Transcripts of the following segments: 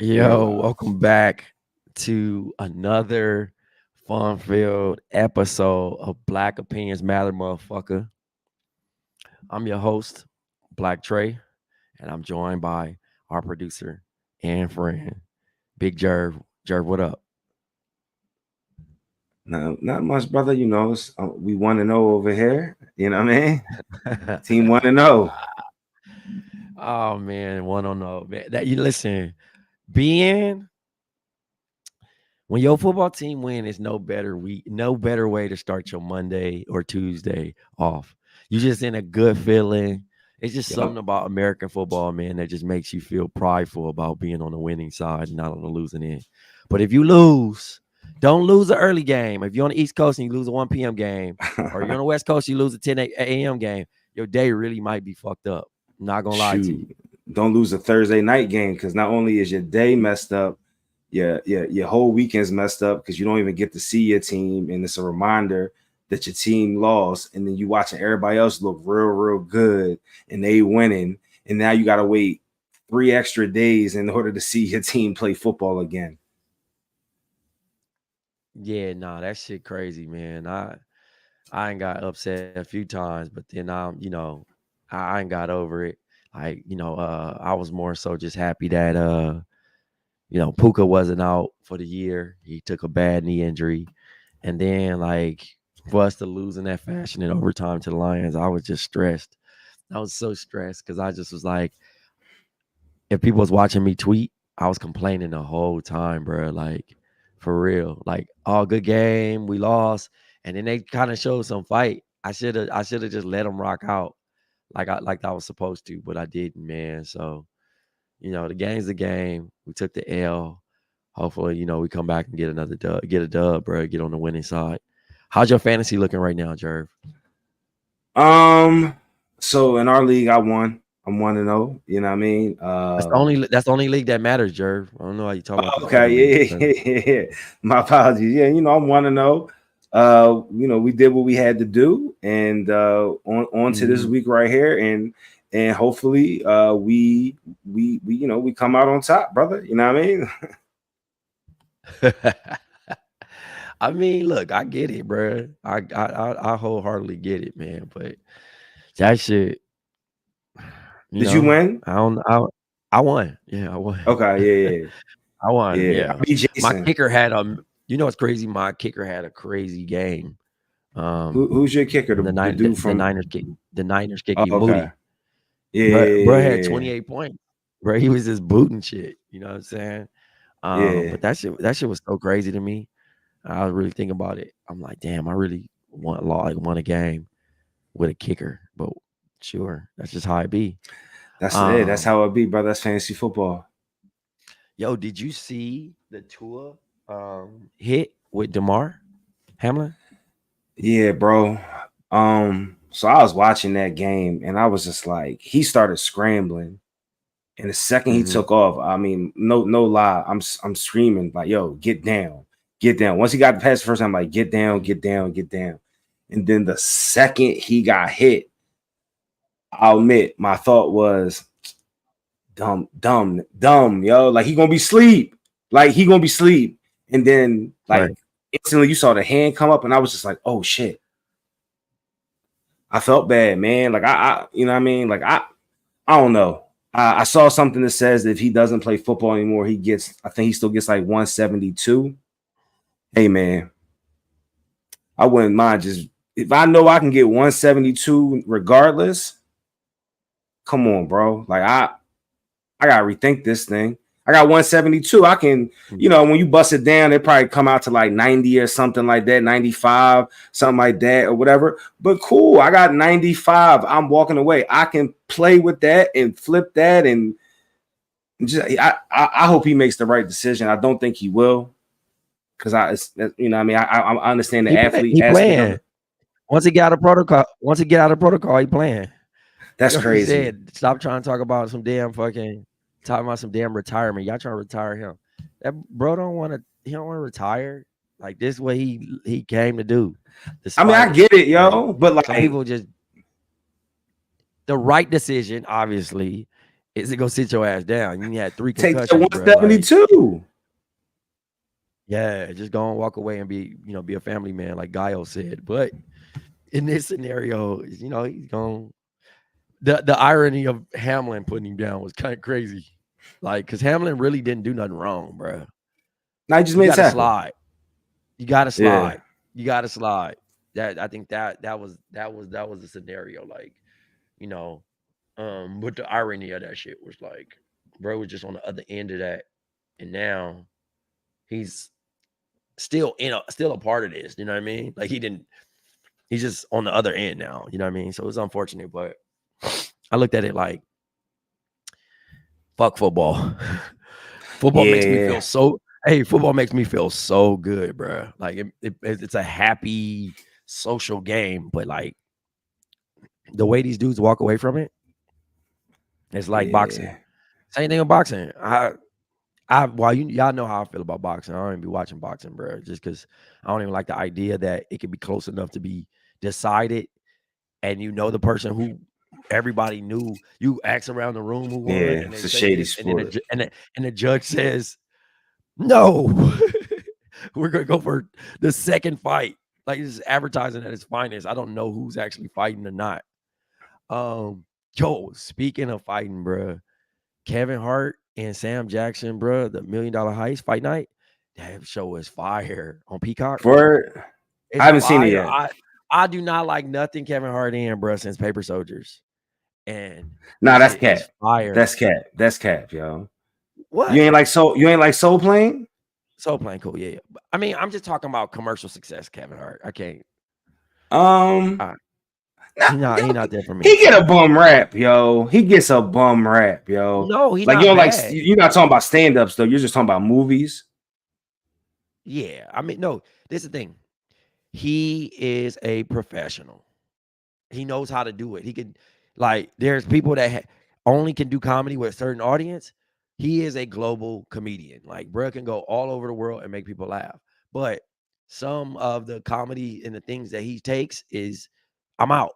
We're Yo, live. welcome back to another fun-filled episode of Black Opinions Matter, motherfucker. I'm your host, Black Trey, and I'm joined by our producer and friend, Big Jerv. Jerv, what up? No, not much, brother. We want to know over here. You know what I mean? Team want to know. Oh man, one on no man. That you listen, being when your football team win is no better way to start your Monday or Tuesday off. You just in a good feeling. It's just something Yup. about American football, man, that just makes you feel prideful about being on the winning side and not on the losing end. But if you lose, don't lose an early game. If you're on the East Coast and you lose a 1 p.m. game, or you're on the West Coast, you lose a 10 a.m. game, your day really might be fucked up. I'm not gonna lie to you. Shoot, don't lose a Thursday night game because not only is your day messed up, your whole weekend's messed up because you don't even get to see your team, and it's a reminder that your team lost, and then you watching everybody else look real good, and they winning, and now you got to wait 3 extra days in order to see your team play football again. Yeah, nah, that shit crazy, man. I ain't got upset a few times, but then I ain't got over it. I was more so just happy that Puka wasn't out for the year. He took a bad knee injury. And then for us to lose in that fashion in overtime to the Lions, I was just stressed. I was so stressed because I just was like, if people was watching me tweet, I was complaining the whole time, bro. Like for real. Like, oh, good game, we lost, and then they kind of showed some fight. I should have just let them rock out like I was supposed to, but I didn't, man. So the game's the game. We took the L. Hopefully, we come back and get a dub, bro. Get on the winning side. How's your fantasy looking right now, Jerv? Um, so in our league, I won. I'm 1-0. You know what I mean? That's the only league that matters, Jerv. I don't know how you talk about these Okay, other leagues. yeah. My apologies. Yeah, I'm 1-0. We did what we had to do, and on to this Mhm. week right here, and hopefully, we come out on top, brother. You know what I mean? I mean, look, I get it, bro. I wholeheartely get it, man. But that shit, you Did you know, win? I won. Yeah, I won. Okay, I yeah, won. yeah. I Yeah, beat my Jason. kicker had what's crazy? My kicker had a crazy game. Who's your kicker? The The nine dude the from? Niners kick the Niners kick Oh, me okay. Moody. Yeah, Bro had yeah, 28 points. Bro, he was just booting shit. You know what I'm saying? yeah. But that shit was so crazy to me. I was really thinking about it. I'm like, damn, I really won a game with a kicker. But sure, that's just how it be. That's it. That's Um, how it be, brother. That's fantasy football. Yo, did you see the Tua hit with DeMar Hamlin? Yeah, bro. So I was watching that game and I was just like, he started scrambling. And the second he Hmm. took off, I mean, no lie, I'm screaming like, yo, get down, get down. Once he got past the first time, I'm like, get down, Hmm. get down, get down. And then the second he got hit, I'll admit my thought was dumb, yo. Like he gonna be sleep. Like he gonna be sleep. And then Right. like instantly you saw the hand come up and I was just like, oh shit. I felt bad, man. Like you know what I mean? Like I don't know. I saw something that says that if he doesn't play football anymore, I think he still gets like 172. Hey man, I wouldn't mind just if I know I can get 172 regardless. Come on, bro. Like I gotta rethink this thing. I got 172. I can, when you bust it down, it probably come out to like 90 or something like that, 95, something like that, or whatever. But cool, I got 95. I'm walking away. I can play with that and flip that, and just I hope he makes the right decision. I don't think he will, because I mean, I understand the athlete He aspect of playing. it. Once he get out of protocol, he playing. He That's already crazy. said, stop trying to talking about some damn retirement. Y'all trying to retire him. That bro he don't want to retire. Like this is what he came to do. I mean, I Despite get it, like yo, but some like, people just the right decision, obviously. Is it gonna sit your ass down? You had 3 Take that concussions, bro. Like, 172. yeah, just go and walk away and be, be a family man, like Gaio said. But in this scenario, he's going. The irony of Hamlin putting him down was kind of crazy, like, because Hamlin really didn't do nothing wrong, bro. Now he just You made a got to tackle. slide. You got to Yeah. slide. You got to slide. I think that was the scenario, like, but the irony of that shit was like, bro was just on the other end of that, and now he's still still a part of this. You know what I mean? Like he's just on the other end now. You know what I mean? So it's unfortunate, but I looked at it like, fuck football. Football makes me feel so. Hey, football makes me feel so good, bro. Like it's a happy social game, but like the way these dudes walk away from it, it's like boxing. Same thing with boxing. While y'all know how I feel about boxing, I don't even be watching boxing, bro. Just because I don't even like the idea that it could be close enough to be decided, and the person who everybody knew. You ask around the room who won, and It's they a say shady this, sport. and the judge says, "No, we're gonna go for the second fight." Like, this is advertising at its finest. I don't know who's actually fighting or not. Speaking of fighting, bro, Kevin Hart and Sam Jackson, bro, the $1 Million Heist fight night. That show is fire on Peacock. I haven't seen it yet. I do not like nothing Kevin Hart in, bro, since Paper Soldiers. And that's cat. Fire. That's cat, yo. What? You ain't like Soul Plane? Soul Plane, cool, yeah. I mean, I'm just talking about commercial success, Kevin Hart. I can't. He not there for me. He get a bum rap, yo. He gets a bum rap, yo. No, he like not you don't bad. like. You're not talking about stand-ups though. You're just talking about movies. Yeah, I mean, no. This is the thing. He is a professional. He knows how to do it. He can, like, there's people that only can do comedy with a certain audience. He is a global comedian. Like, bro can go all over the world and make people laugh. But some of the comedy and the things that he takes is, I'm out.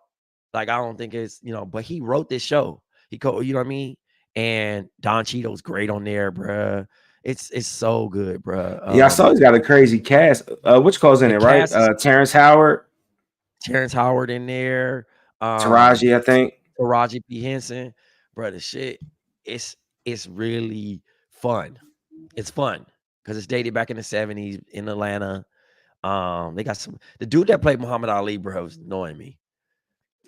Like, I don't think it's, but he wrote this show. You know what I mean? And Don Cheadle's great on there, bro. It's so good, bro. Yeah, I saw he's got a crazy cast. Which calls in it, right? Terrence Howard in there. Taraji, I think. Taraji P. Henson, bro. The shit, it's really fun. It's fun because it's dated back in the 70s in Atlanta. They got the dude that played Muhammad Ali, bro, was annoying me.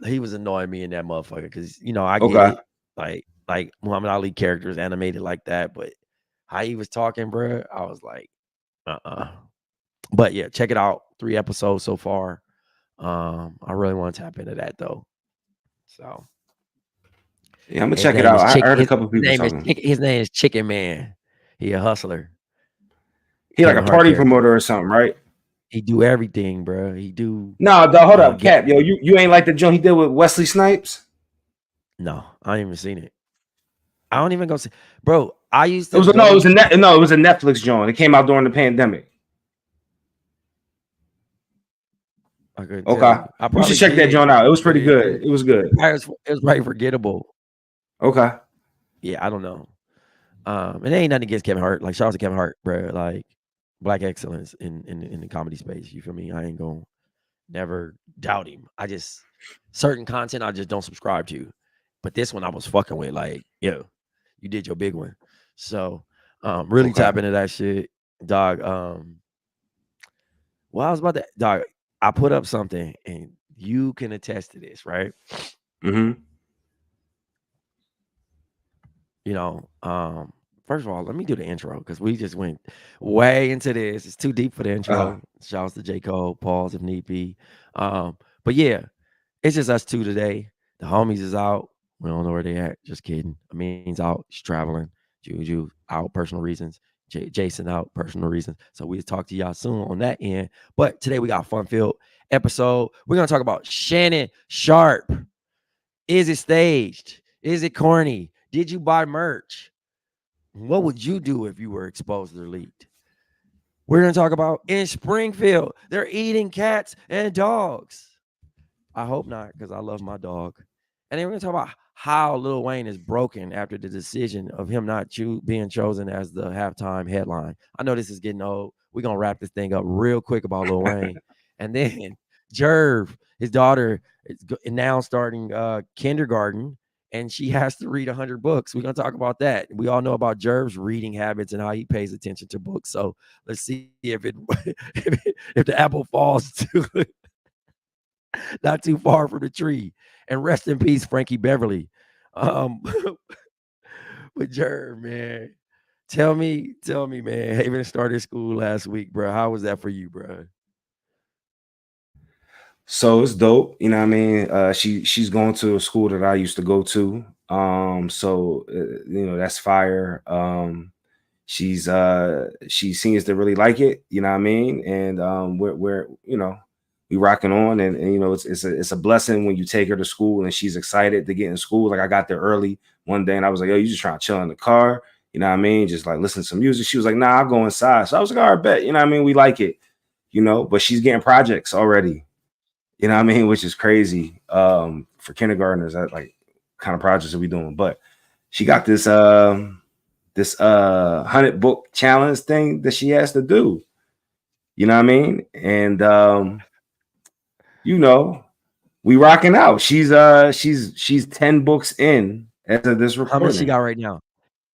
He was annoying me in that motherfucker because I get it. Like Muhammad Ali characters animated like that, but how he was talking, bro, I was like, But yeah, check it out. 3 episodes so far. I really want to tap into that though. So yeah, I'm gonna check it out. I heard a couple of people talking. His name is Chicken Man. He a hustler. He like a party promoter or something, right? He do everything, bro. He do. No, hold up, Cap. Yo, you ain't like the joint he did with Wesley Snipes? No, I ain't even seen it. I don't even go see, bro. I used to. It was a Netflix joint. It came out during the pandemic. Okay, you should check that joint out. It was pretty good. It was good. It was right forgettable. Okay. Yeah, I don't know. And there ain't nothing against Kevin Hart. Like, shout out to Kevin Hart, bro. Like, black excellence in the comedy space. You feel me? I ain't gonna never doubt him. I just, certain content I just don't subscribe to. But this one I was fucking with. Like, yo, you did your big one. So really tap into that shit. Dog. Well, I was about to, dog, I put up something and you can attest to this, right? Mm-hmm. First of all, let me do the intro because we just went way into this. It's too deep for the intro. Shouts to J. Cole, pause if need be. But yeah, it's just us two today. The homies is out. We don't know where they at. Just kidding. Amin's out. She's traveling. Juju out, personal reasons. Jason out, personal reasons. So we'll talk to y'all soon on that end. But today we got a fun-filled episode. We're going to talk about Shannon Sharpe. Is it staged? Is it corny? Did you buy merch? What would you do if you were exposed or leaked? We're going to talk about in Springfield, they're eating cats and dogs. I hope not, because I love my dog. And then we're going to talk about how Lil Wayne is broken after the decision of him not being chosen as the halftime headline. I know this is getting old. We're gonna wrap this thing up real quick about Lil Wayne. And then Jerv, his daughter, is now starting kindergarten, and she has to read 100 books. We're gonna talk about that. We all know about Jerv's reading habits and how he pays attention to books. So let's see if it if the apple falls to not too far from the tree. And rest in peace, Frankie Beverly. But Jerv, man, tell me, man. Haven started school last week, bro. How was that for you, bro? So it's dope, you know what I mean? She's going to a school that I used to go to. You know, that's fire. She seems to really like it, you know what I mean? And we're you know, we rocking on, and you know, it's a blessing when you take her to school and she's excited to get in school. Like I got there early one day and I was like, yo, you just trying to chill in the car, you know what I mean? Just like listen to some music. She was like, nah, I'll go inside. So I was like, all right, bet, you know what I mean? We like it, you know, but she's getting projects already, you know what I mean? Which is crazy for kindergartners. That like kind of projects are we doing? But she got this 100 book challenge thing that she has to do. You know what I mean? And you know, we rocking out. She's 10 books in as of this recording. How much she got right now?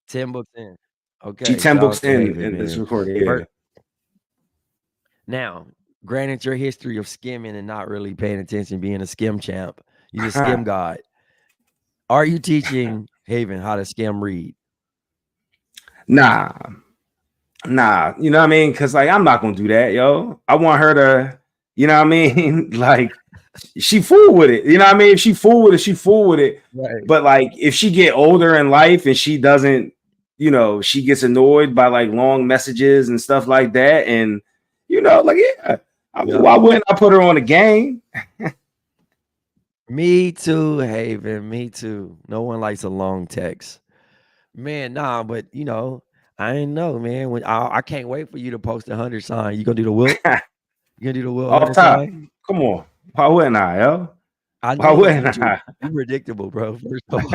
10 books in. Okay. She 10 books in this recording. Yeah. Now, granted your history of skimming and not really paying attention, being a skim champ, you're a skim god. Are you teaching Haven how to skim read? Nah, you know what I mean? Because like I'm not gonna do that, yo. I want her to, you know what I mean? Like she fool with it, you know what I mean? If she fool with it, she fool with it. Right. But like if she get older in life and she doesn't, you know, she gets annoyed by like long messages and stuff like that, and you know, like yeah, I mean, why wouldn't I put her on a game? Me too, Haven. Me too. No one likes a long text. Man, nah, but you know, I ain't know, man. When I can't wait for you to post 100 sign. You gonna do the Wilt? You gonna do the Wilt 100 sign? Come on. Why wouldn't I, yo? Why wouldn't I? You're predictable, bro. First of all,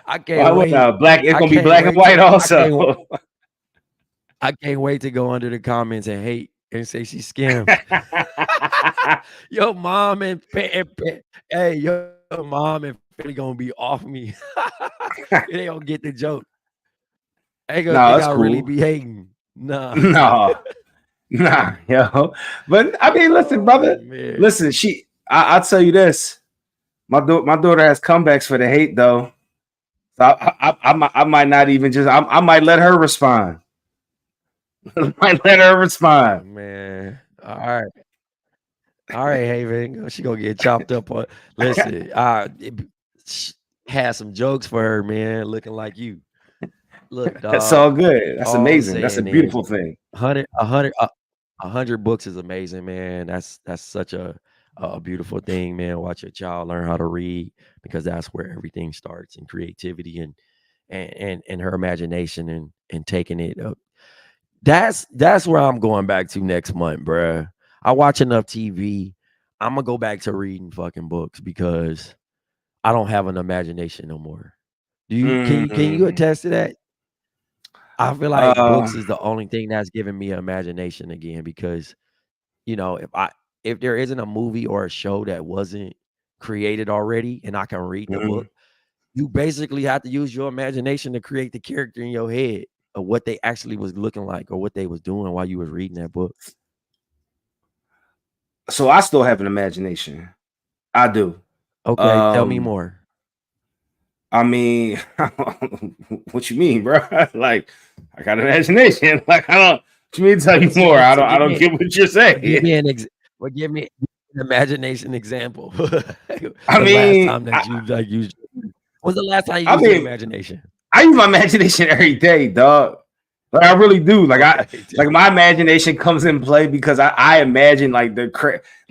I can't wait. It's gonna be black and white also. I can't wait to go under the comments and hate and say she scammed. Your mom and hey, your mom and family gonna be off me. They don't get the joke. Ain't gonna think I really be hating. Nah, yo. But I mean, listen, brother. Listen, I'll tell you this. My daughter has comebacks for the hate, though. So I might not even just. I might let her respond. Man. All right, Haven. She gonna get chopped up on. Listen, had some jokes for her, man. Looking like you. Look, dog, that's all good. That's amazing. That's a beautiful thing. 100 books is amazing, man. That's such a beautiful thing, man. Watch your child learn how to read, because that's where everything starts, in creativity and her imagination and taking it up. That's where I'm going back to next month, bruh. I watch enough TV. I'm gonna go back to reading fucking books because I don't have an imagination no more. Can you attest to that? I feel like books is the only thing that's giving me an imagination again, because you know, if there isn't a movie or a show that wasn't created already and I can read the book, you basically have to use your imagination to create the character in your head of what they actually was looking like or what they was doing while you was reading that book. So I still have an imagination. I do. Okay, tell me more. I mean, what you mean, bro? Like, I got imagination. Like, I don't. What you mean to tell you more? I don't get what you're saying. Give me an imagination example. I mean, last time that you like used. When's the last time you used your imagination? I use my imagination every day, dog. Like I really do. Like like my imagination comes in play because I imagine like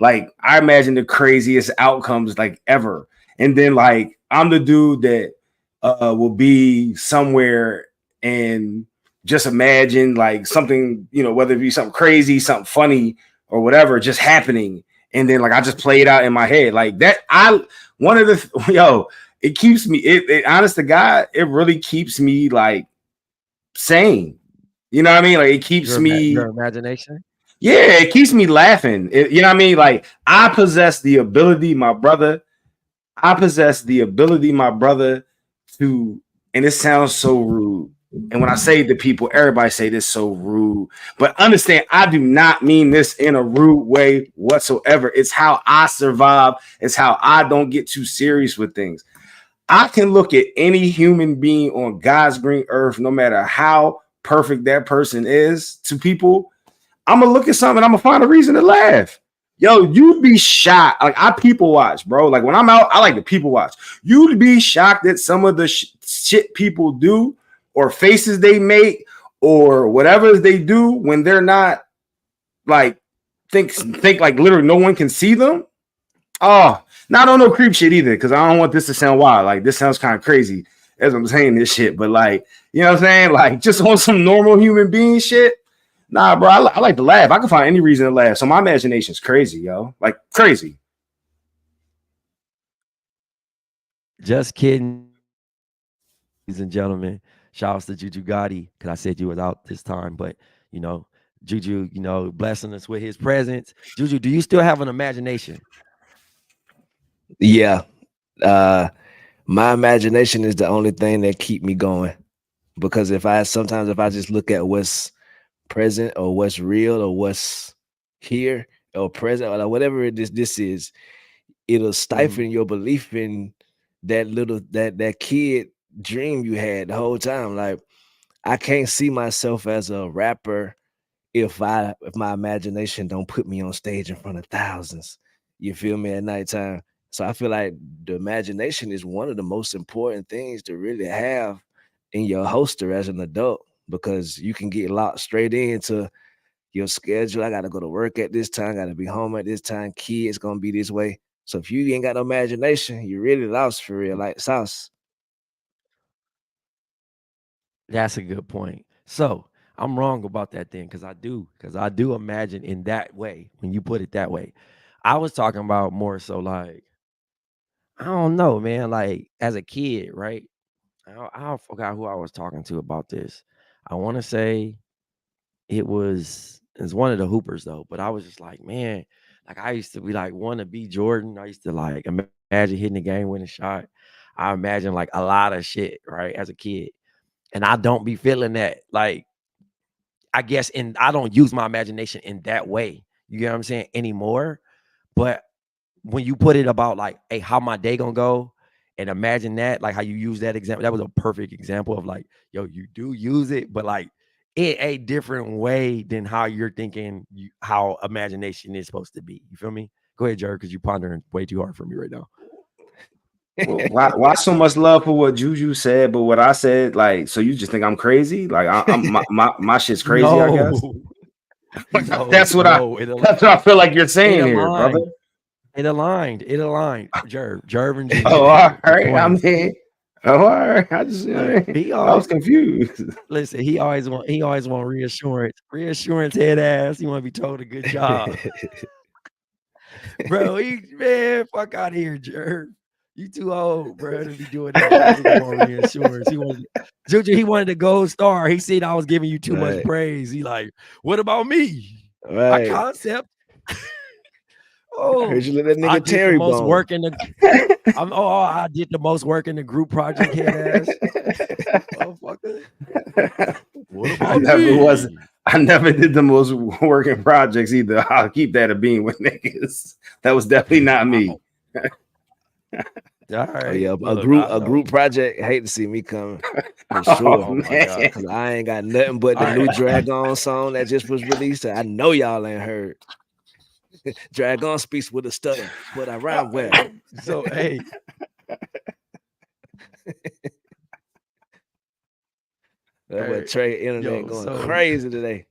I imagine the craziest outcomes like ever, and then like I'm the dude that will be somewhere and just imagine like something, you know, whether it be something crazy, something funny, or whatever, just happening, and then like I just play it out in my head like that. it keeps me. It honest to God, it really keeps me like sane. You know what I mean? Like it keeps Your me. imagination? Yeah, it keeps me laughing. You know what I mean? Like I possess the ability, my brother. I possess the ability, my brother, to, and it sounds so rude. And when I say to people, everybody say this so rude. But understand, I do not mean this in a rude way whatsoever. It's how I survive. It's how I don't get too serious with things. I can look at any human being on God's green earth, no matter how perfect that person is to people. I'm gonna look at something. I'm gonna find a reason to laugh. Yo, you'd be shocked. Like I people watch, bro. Like when I'm out, I like to people watch. You'd be shocked at some of the shit people do, or faces they make, or whatever they do when they're not like think like literally no one can see them. Oh, not on no creep shit either, because I don't want this to sound wild. Like this sounds kind of crazy as I'm saying this shit, but like you know what I'm saying, like just on some normal human being shit. Nah, bro, I like to laugh. I can find any reason to laugh. So my imagination's crazy, yo. Like crazy. Just kidding, ladies and gentlemen. Shout outs to Juju Gotti, because I said you was out this time, but you know, Juju, blessing us with his presence. Juju, do you still have an imagination? Yeah. My imagination is the only thing that keep me going. Because if I just look at what's present or what's real or what's here or present or whatever this is, it'll stifle your belief in that kid dream you had the whole time. Like I can't see myself as a rapper if my imagination don't put me on stage in front of thousands. You feel me, at nighttime. So I feel like the imagination is one of the most important things to really have in your holster as an adult, because you can get locked straight into your schedule. I got to go to work at this time, got to be home at this time, kids gonna be this way. So if you ain't got no imagination, you really lost for real, like sauce. That's a good point. So I'm wrong about that then, because I do imagine in that way when you put it that way. I was talking about more so like, I don't know, man. Like as a kid, right? I forgot who I was talking to about this. I want to say it's one of the Hoopers though, but I was just like, man, like I used to be like want to be Jordan. I used to like imagine hitting the game winning shot. I imagine like a lot of shit, right, as a kid. And I don't be feeling that. Like, I guess, and I don't use my imagination in that way. You get what I'm saying anymore. But when you put it about like, hey, how my day gonna go, and imagine that, like how you use that example, that was a perfect example of like, yo, you do use it, but like in a different way than how you're thinking how imagination is supposed to be. You feel me? Go ahead, Jerv, because you're pondering way too hard for me right now. Well, why so much love for what Juju said, but what I said, like, so you just think I'm crazy? Like I'm my shit's crazy, I guess. No, no, That's what no. that's what I feel like you're It saying here, brother. aligned. It aligned. It aligned. Jerv and Oh, Juju. all The right. I twins. mean, oh, all right. I just Look, he I was always confused. listen. He always want reassurance. Reassurance, head ass. He want to be told a good job, bro. Man, fuck out of here, Jerv. You too old, bro, to be doing that. Nigga want reassurance. Juju. He wanted a gold star. He said I was giving you too much Right. praise. He like, what about me? My Right. concept. I heard Oh, you let that I nigga did the Terry most bone. work in the. I did the most work in the group project, head ass. Motherfucker. What about me? I never did the most working projects either. I'll keep that a being with niggas. That was definitely not me. All Oh right. yeah, Look, I a know. group project. Hate to see me coming for Oh sure. Oh my God. man. Cause I ain't got nothing but All the new right. Dragon song that just was released. I know y'all ain't heard. Dragon speaks with a stutter, but I rhyme well. So hey, That boy Trey internet yo, going so crazy today.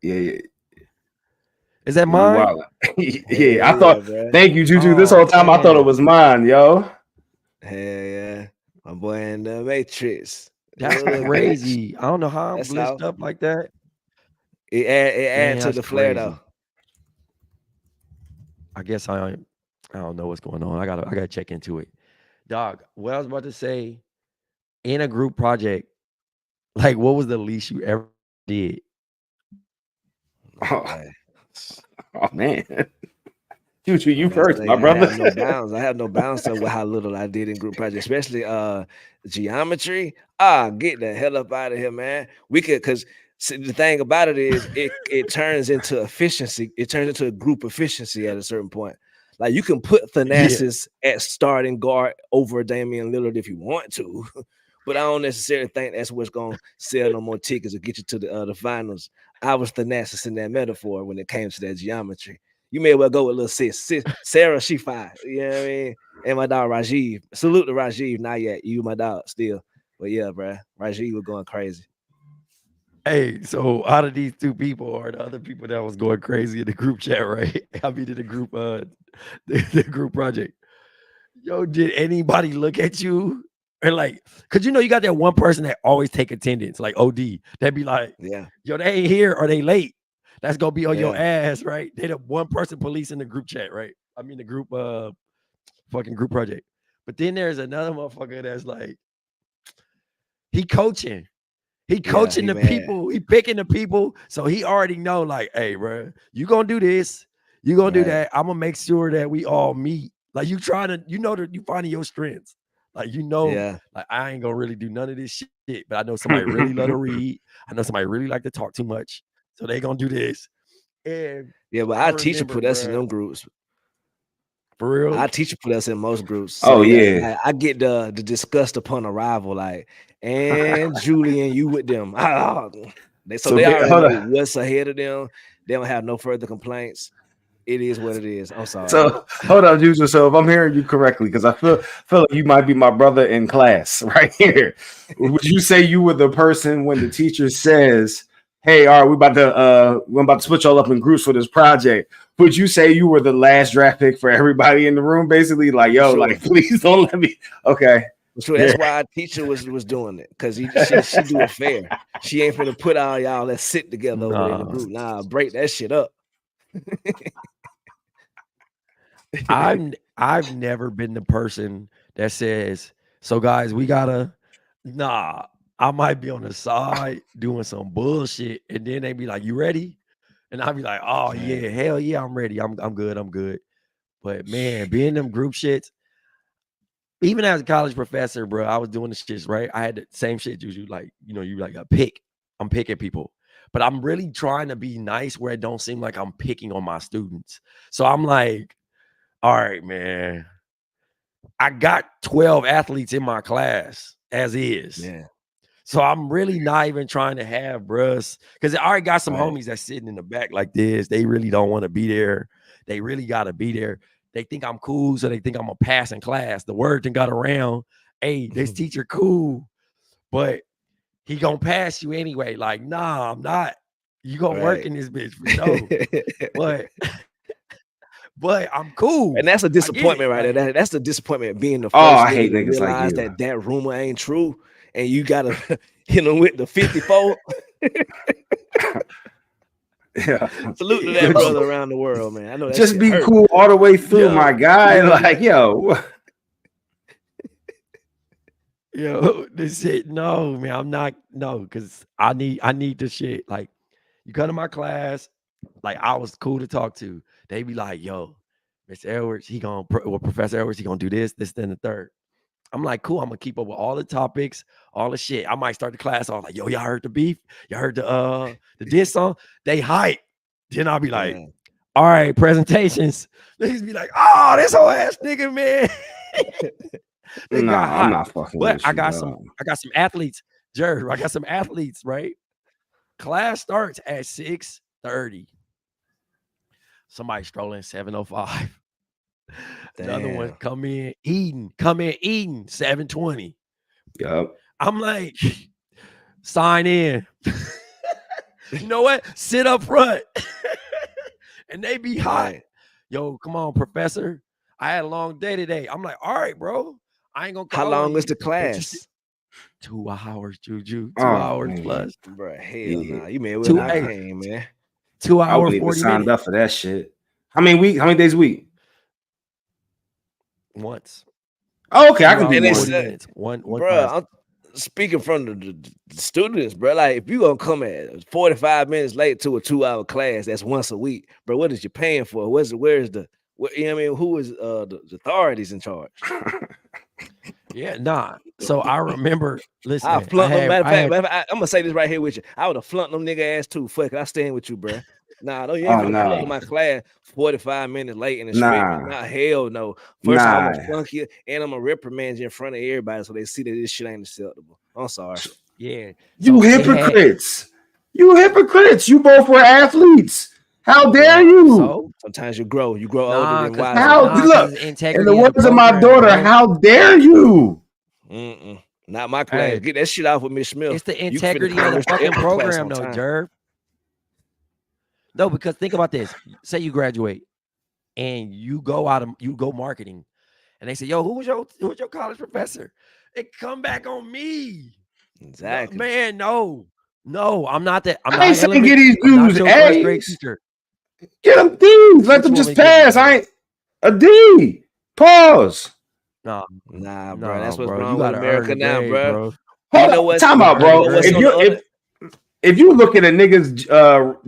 Yeah, is that you mine? wild. Yeah, Hell I yeah, thought. bro. Thank you, Juju. This Oh whole time I thought it man, was mine, yo. Hell yeah. My boy in the Matrix. that's Bitch. crazy. I don't know how I'm That's how glitched up like that. it add Man, to that's the flair though. crazy. I guess I don't know what's going on. I gotta check into it. Dog, what I was about to say, in a group project, like what was the least you ever did? Oh, Hey, oh man. Juju, you like I first, my say, I brother. have no bounds. I have no bounds to how little I did in group projects, especially geometry. Get the hell up out of here, man. We could, because the thing about it is it turns into efficiency. It turns into a group efficiency at a certain point. Like you can put Yeah. Thanasis at starting guard over Damian Lillard if you want to, but I don't necessarily think that's what's gonna sell no more tickets or get you to the finals. I was Thanasis in that metaphor when it came to that geometry. You may well go with little sis. Sarah, she fine. You know what I mean? And my dog Rajiv. Salute to Rajiv. Not yet. You my dog still. But yeah, bro. Rajiv was going crazy. Hey, so out of these two people are the other people that was going crazy in the group chat, right? I mean, in the group, the group project. Yo, did anybody look at you and like, cause you got that one person that always take attendance, like OD. They'd be like, Yeah. yo, they ain't here or they late. That's gonna be on your Yeah. ass, right? They the one person policing the group chat, right? I mean the group fucking group project. But then there's another motherfucker that's like, he coaching. He Yeah. coaching He the mad. people. He picking the people. So he already know, like, hey, bro, you gonna do this. You gonna do Right. that. I'm gonna make sure that we all meet. Like you trying to, that you finding your strengths. Like Yeah. like I ain't gonna really do none of this shit. But I know somebody really love to read. I know somebody really like to talk too much. So they gonna do this. And Yeah, but I our teacher remember, put us in bro, them groups. for real. Our teacher put us in most groups. So Oh yeah, yeah. like, I get the disgust upon arrival, like, and Julian, you with them. So They already hold know on. what's ahead of them. They don't have no further complaints. It is what it is. I'm sorry. So hold on, Juju. So if I'm hearing you correctly, because I feel like you might be my brother in class right here. Would you say you were the person when the teacher says, "Hey, all right, we're about to split y'all up in groups for this project"? Would you say you were the last draft pick for everybody in the room? Basically, like, For yo, sure. like, please don't let me. Okay. For sure. That's why our teacher was doing it. Cause she do it fair. She ain't finna put all y'all that sit together over there in the Nah. group. Nah, break that shit up. I've never been the person that says, so guys, we gotta nah. I might be on the side doing some bullshit, and then they be like, "You ready?" And I'll be like, "Oh Right. yeah, hell yeah, I'm ready. I'm good. I'm good." But man, being them group shits, even as a college professor, bro, I was doing the shits right. I had the same shit, Juju. Like you like a pick. I'm picking people, but I'm really trying to be nice where it don't seem like I'm picking on my students. So I'm like, all right, man. I got 12 athletes in my class as is. Yeah. So I'm really not even trying to have bruhs because I already got some Right. homies that's sitting in the back like this. They really don't want to be there. They really got to be there. They think I'm cool, so they think I'm a pass in class. The word then got around, hey, this teacher cool, but he gonna pass you anyway. Like, nah, I'm not. You gonna work Right. in this bitch for sure. But but I'm cool. And that's a I get it. disappointment right there. Like, That's the disappointment being the Oh, first I nigga hate to niggas like realize you. that rumor ain't true, and you gotta hit them with the 54. Yeah. Salute to that brother around the world, man. I know that Just shit be hurt. cool all the way through, yo, my guy. yo, Like, yo. yo, this shit. No, man, I'm not. No, because I need the shit. Like, you come to my class, like I was cool to talk to. They be like, yo, Mr. Edwards, Professor Edwards, he gonna do this, then the third. I'm like, cool. I'm gonna keep up with all the topics, all the shit. I might start the class off like, yo, y'all heard the beef? Y'all heard the diss song? They hype. Then I'll be like, Yeah. all right, presentations. Niggas be like, oh, this whole ass nigga, man. They got Nah, I'm hype. not fucking But with I you, got dog. some athletes. Jerv, I got some athletes, right? Class starts at 6:30. Somebody strolling 7:05. The other one Damn. come in eating 7:20. Yup. I'm like, sign in. You know what? Sit up front. And they be hot. Right. Yo, come on, professor. I had a long day today. I'm like, all right, bro. I ain't gonna How call on long is you. the But you class? 2 hours, Juju. 2 Oh, hours man. plus. Bro, hell Yeah. nah. You may well Two, not hey, Nah. came, man. 2 I hour, wouldn't even 40 signed up minutes. for that shit. How many days a week? Once. Oh, okay, I 2 can do hours, And they 40 one. said, minutes. One bro, class. I'm speaking from the students, bro. Like, if you gonna come at 45 minutes late to a 2-hour class, that's once a week, bro. What is you paying for? Where's the you know what I mean? Who is the authorities in charge? Yeah, nah. So I remember, I listen, flunked them. I had Matter of fact, I'm gonna say this right here with you. I would have flunked them nigga ass too. Fuck it, I stand with you, bro. Nah, no, you ain't Oh finna pull up to no, my class 45 minutes late and expect me. nah, Nah, hell no. First off, I'm nah. gonna flunk you and I'm gonna reprimand you in front of everybody so they see that this shit ain't acceptable. I'm sorry. yeah. You So they had hypocrites. You hypocrites. You both were athletes. How dare Well, you? so sometimes you grow older nah, than cause wiser. How cause look? it's In the integrity of the words of my program, daughter, bro. how dare you? Not my class. Hey, Get that shit off with Miss Smith. it's the You finna integrity come of to the Mr. fucking Edwards' class program, on though, time. Jerv. No, because think about this. Say you graduate and you go marketing, and they say, "Yo, who was your college professor?" It come back on me. No, Exactly. man, no, I'm not that. I'm I ain't not saying get elegant. these I'm not dudes your first grade A's. teacher. Get them D's. Let What them you want me just to give pass. them? I ain't a D. Pause. No, Nah, bro. no, That's what's bro. You wrong with gotta earn America the now, grade, bro. bro. You Hold know up. what's Time You out, gotta earn you the know bro. what's If on grade. the you other if you look at a nigga's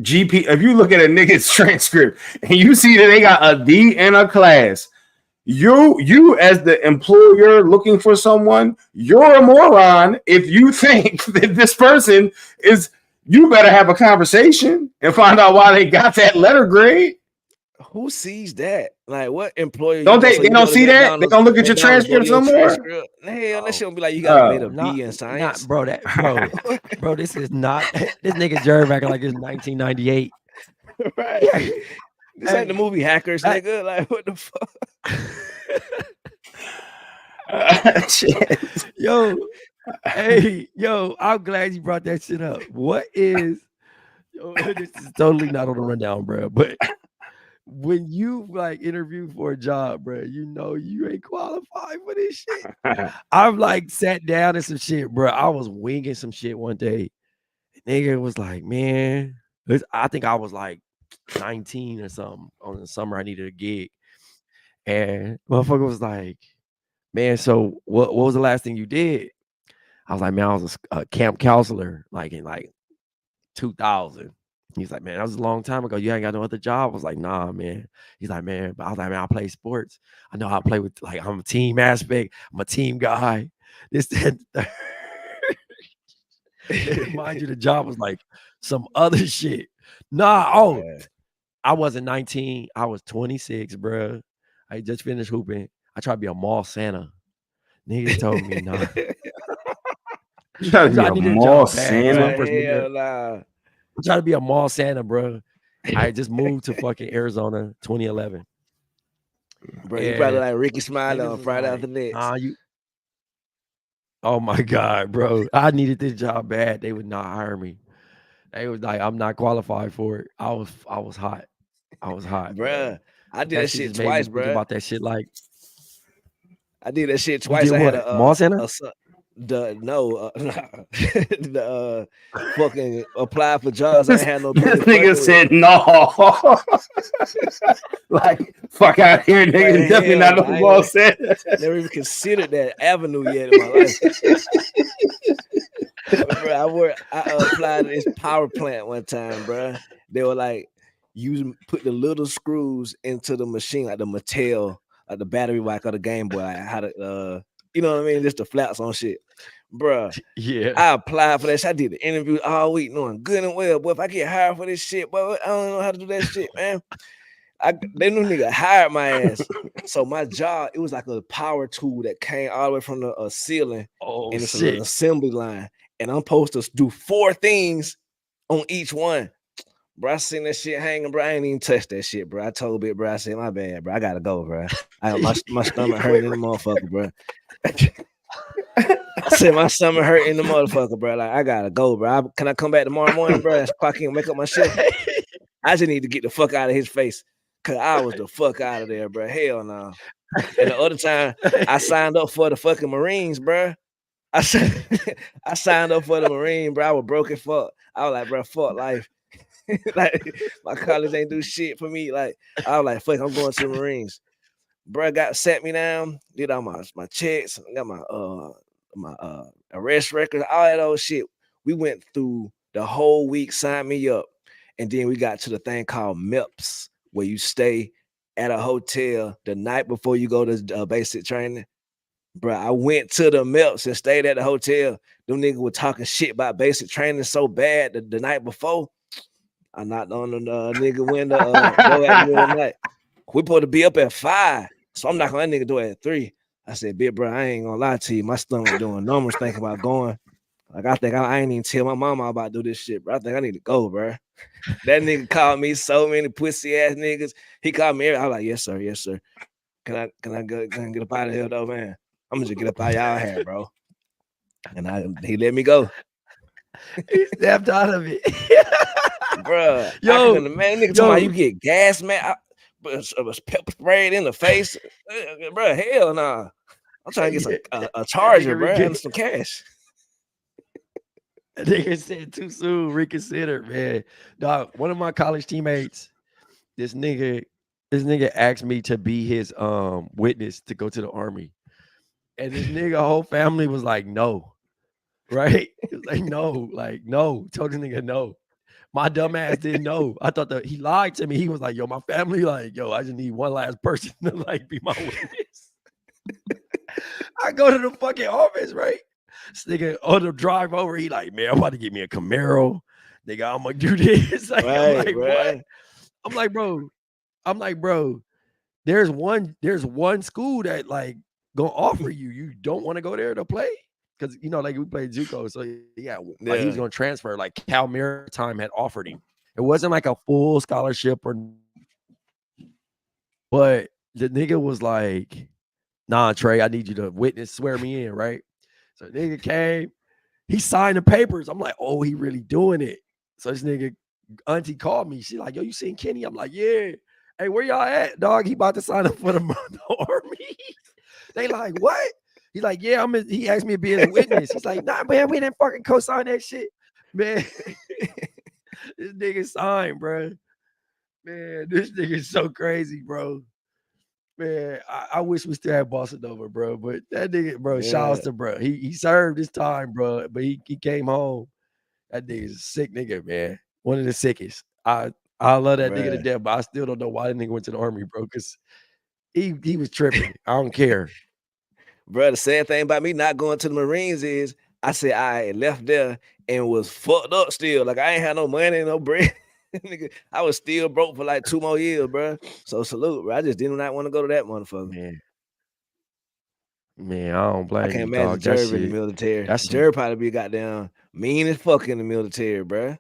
GP, if you look at a nigga's transcript and you see that they got a D in a class, you as the employer looking for someone, you're a moron if you think that this person is. You better have a conversation and find out why they got that letter grade. who sees that? Like, what employer you Don't go? they? So They you don't go to see that. They don't look at your Go to transcripts your no more. transcript. Hell, that Oh, shit don't be like you got a made a not B in science. bro. Bro. This is not this nigga Jerv acting like it's 1998. Right. This ain't the Hey, movie Hackers, that, nigga. Like, what the fuck? Shit. yo, hey, yo, I'm glad you brought that shit up. What is yo, this is totally not on the rundown, bro. But when you like interview for a job, bro, you know you ain't qualified for this shit. I've like sat down and some shit, bro. I was winging some shit one day. Nigga was like, man, I think I was like 19 or something on the summer. I needed a gig. And motherfucker was like, man, so what was the last thing you did? I was like, man, I was a camp counselor, like in like 2000. He's like, man, that was a long time ago. You ain't got no other job. I was like, nah, man. He's like, man, but I was like, man, I play sports. I know how to play with, like, I'm a team aspect. I'm a team guy. This, that, mind you, the job was like some other shit. Nah, I wasn't 19. I was 26, bro. I just finished hooping. I tried to be a mall Santa. Niggas told me, nah. You try to be I a needed a mall job bad. That's when I Santa. first moved there. Hell nah. I'm trying to be a mall Santa, bro. I just moved to fucking Arizona 2011. Bro, you probably And like Ricky Smiley niggas on was Friday like, After Next. nah, you. Oh my God, bro. I needed this job bad. They would not hire me. They was like, I'm not qualified for it. I was hot. I was hot, bro. Bruh, I But did that that shit shit just made me twice, think bruh. about that shit like, I did that shit you twice. did I had what? Mall Center? the fucking apply for jobs. I This, ain't had no this business nigga fucking with. said no. Like fuck out here, nigga. Like, Definitely hell not no, no I ball ain't Santa. never even considered that avenue yet in my life. Bro, I applied to this power plant one time, bro. They were like, put the little screws into the machine, like the Mattel, like the battery whack of the Game Boy, like how to, you know what I mean? Just the flaps on shit, bro. Yeah. I applied for that shit. I did the interview all week, knowing good and well, boy, if I get hired for this shit, boy, I don't know how to do that shit, man. They knew nigga hired my ass. So my job, it was like a power tool that came all the way from the ceiling, Oh and it's an shit. assembly line. And I'm supposed to do 4 things on each one. Bro, I seen that shit hanging, bro. I ain't even touched that shit, bro. I told Big bro, I said, my bad, bro. I gotta go, bro. My stomach hurting in the motherfucker, bro. I said my stomach hurt in the motherfucker, bro. Like, I gotta go, bro. Can I come back tomorrow morning, bro? Clock in, make up my shift. I just need to get the fuck out of his face. Cause I was the fuck out of there, bro. Hell no. And the other time I signed up for the fucking Marines, bro. I signed up for the Marine, bro. I was broke as fuck. I was like, bro, fuck life. Like, my college ain't do shit for me. Like, I was like, fuck, I'm going to the Marines. bro sat me down, did all my checks, got my arrest records, all that old shit. We went through the whole week, signed me up, and then we got to the thing called MEPS, where you stay at a hotel the night before you go to basic training. Bro, I went to the MEPS and stayed at the hotel. Them niggas were talking shit about basic training so bad the night before. I knocked on the nigga window door at the middle of the night. We supposed to be up at 5, so I'm knocking on that nigga door at 3. I said, "Big bro, I ain't gonna lie to you. My stomach doing numbers thinking about going. Like I think I ain't even tell my mama about to do this shit, bro. I think I need to go, bro." That nigga called me so many pussy ass niggas. He called me. I was like, "Yes, sir, yes, sir. Can I go? Can I get up out of here though, man? I'm gonna just get up out y'all hair, bro." And he let me go. He stepped out of it. Bruh, Yo, man, nigga talking about you get gas, man. I was pepper sprayed in the face. Bruh, hell nah. I'm trying to get a charger, bro, and some cash. Nigga said too soon, reconsider, man. Dog, one of my college teammates, this nigga asked me to be his witness to go to the army. And this nigga whole family was like, no. Right? It was like, no. Told the nigga no. My dumb ass didn't know. I thought that he lied to me. He was like, yo, my family, like, yo, I just need one last person to like be my witness. I go to the fucking office, right? This nigga on the drive over, he like, man, I'm about to get me a Camaro. Nigga, I'm gonna do this. Like, right, I'm like, right. what? I'm like, bro, there's one school that like gonna offer you. You don't want to go there to play? Because like we played JUCO, so yeah, like he was gonna transfer. Like Cal Maritime had offered him. It wasn't like a full scholarship but the nigga was like, nah, Trey, I need you to witness, swear me in, right? So the nigga came, he signed the papers. I'm like, oh, he really doing it. So this nigga auntie called me. She like, yo, you seen Kenny? I'm like, yeah. Hey, where y'all at, dog? He about to sign up for the army. They like, what? He's like, yeah, he asked me to be his witness. He's like, nah, man, we didn't fucking co-sign that shit. Man, this nigga signed, bro. Man, this nigga is so crazy, bro. Man, I wish we still had Bossa Nova, bro. But that nigga, bro, shouts to bro. He served his time, bro. But he came home. That nigga's a sick nigga, man. One of the sickest. I love that nigga to death, but I still don't know why that nigga went to the army, bro. Because he was tripping. I don't care. Bro, the sad thing about me not going to the Marines is I said I left there and was fucked up still. Like I ain't had no money, no bread. Nigga, I was still broke for like 2 more years, bro. So salute, bro. I just did not want to go to that motherfucker. Man, I don't blame you. I can't imagine Jerv in the military. Jerv probably be goddamn mean as fuck in the military, bro.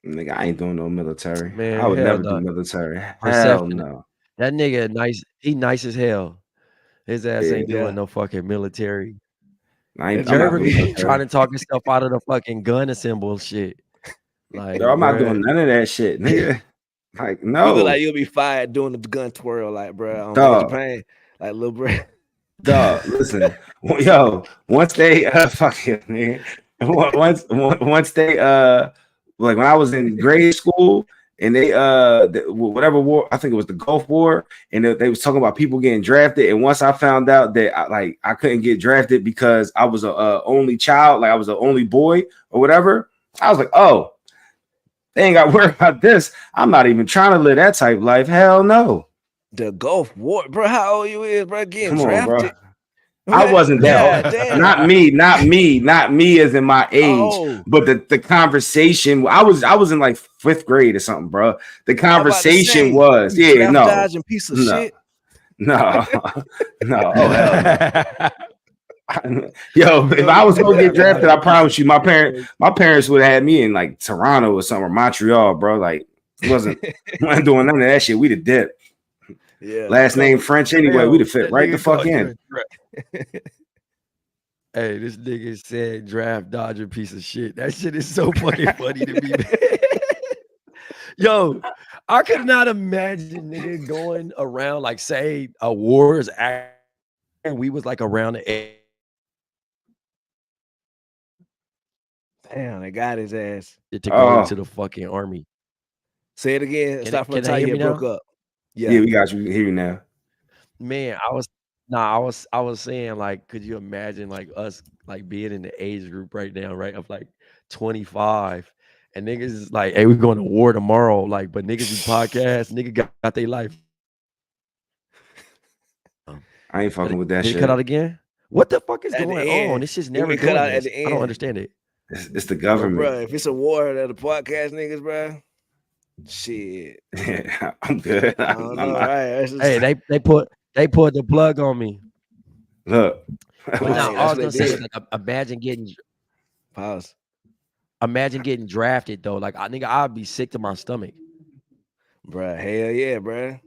Nigga, I ain't doing no military. Man, I would never do military. Hell no. That nigga nice. He nice as hell. His ass ain't doing no fucking military. Jerv be trying to talk himself out of the fucking gun assemble shit. Like, yo, I'm not doing none of that shit, nigga. Like, no. You look like you'll be fired doing the gun twirl, like, bro. On Japan, like, little bro. Dog, listen, yo. Once they fuck it, man. Once they like when I was in grade school and they whatever war, I think it was the Gulf War, and they was talking about people getting drafted. And once I found out that I couldn't get drafted because I was a only child, like I was the only boy or whatever, I was like, oh, they ain't got to worry about this. I'm not even trying to live that type of life. Hell no. The Gulf War, bro. How old you is, bro? Getting drafted. Bro. I wasn't that old. Not me as in my age, but the conversation. I was in like 5th grade or something, bro. The conversation was, dodging piece of shit. No. Oh, hell no. Yo, if I was gonna get drafted, I promise you, my parents would have had me in like Toronto or something, or Montreal, bro. Like, wasn't doing none of that shit. We'd have dipped. Yeah. Last name French anyway. We'd have fit right the fuck in. Hey, this nigga said draft dodger piece of shit. That shit is so fucking funny to me, man. Yo, I could not imagine nigga going around like say a war is and we was like around the edge. Damn, they got his ass to go into the fucking army. Say it again. Stop from the time you broke up. Yeah, we got you. We hear you now. Man, I was saying, like, could you imagine like us like being in the age group right now, right? Of like 25. And niggas is like, hey, we're going to war tomorrow. Like, but niggas do podcasts, nigga got their life. I ain't fucking with that Did it cut out shit. again? What the fuck is At the going on? end, This shit's it never get cut doing out at this. the I don't end. understand it. It's the But government. bro, if it's a war of the podcast niggas, bro, shit. I'm good. I I'm, don't I'm know, not. right? That's just, Hey, they put the plug on me. Look. But right, now all I that's was what gonna they say is did. like Pause. imagine getting drafted though. Like I'd be sick to my stomach. Bruh, hell yeah, bruh.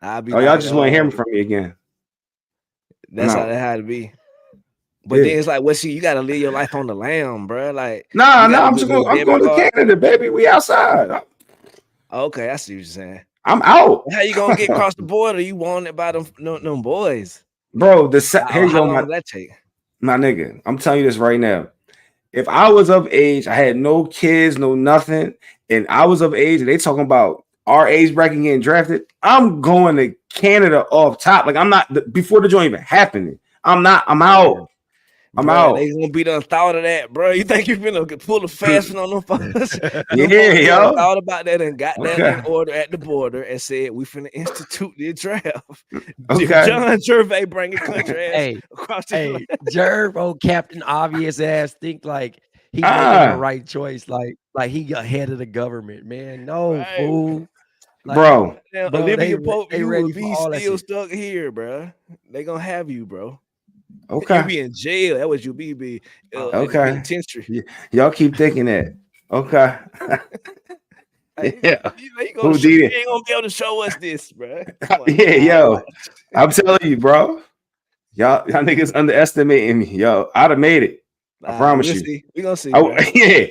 I'll be Oh, y'all like, just want to hear from me again. I'm that's how out. that had to be. But then Yeah. it's like, well, see, you gotta live your life on the lam, bruh. Like, Nah, you gotta I'm get just little going. I'm debit going to card. Canada, baby. We outside. Okay, I see what you're saying. I'm out, How you gonna get across the border? You want it by them boys? bro. Here you How go, long does that take? my nigga. I'm telling you this right now. If I was of age, I had no kids, no nothing, and I was of age, and they talking about our age bracket getting drafted, I'm going to Canada off top. Like I'm not before the joint even happening. I'm not. I'm out. I'm Bruh, out. they gonna be done thought of that, bro. You think you finna pull a fast one on them folks? Them Yeah, folks be yo. thought about that and got that in Okay. order at the border and said we finna institute the draft. Okay. John Jerv bringing country ass Hey, across the hey, Jerv, old Captain Obvious ass, think like he making the Ah, right choice, like he ahead of the government, man. No, right. fool. Like, bro. Now, bro, Olivia Pope, they you will ready for be all that still shit. stuck here, bro. They gonna have you, bro. You Okay. be in jail. That was you be in the Okay. penitentiary. Y'all keep thinking that. Okay. Hey, Yeah. you Who did you it? ain't gonna be able to show us this, bro. Come on, Yeah, I yo. watch. I'm telling you, bro. Y'all niggas underestimating me. Yo, I'd have made it. I promise We'll you. see. We gonna see, bro. Yeah.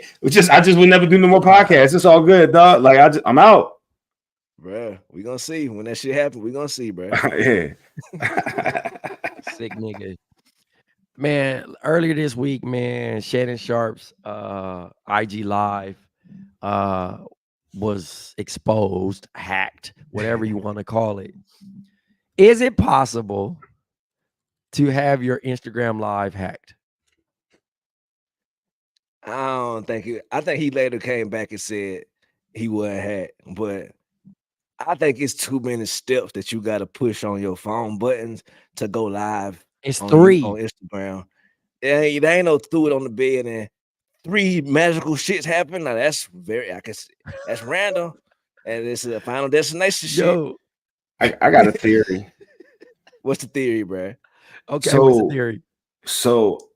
I just would never do no more podcasts. It's all good, dog. Like I'm out. Bro, we gonna see when that shit happen. We gonna see, bro. Yeah. Sick nigga. Man, earlier this week, man, Shannon Sharpe's IG Live was exposed, hacked, whatever you want to call it. Is it possible to have your Instagram Live hacked? I don't think it. I think he later came back and said he wasn't hacked, but I think it's too many steps that you got to push on your phone buttons to go live It's on 3. Instagram. There ain't no threw it on the bed and 3 magical shits happen. Now that's that's random, and it's a final destination shit. Yo, I got a theory. What's the theory, bro? okay, what's the So theory? so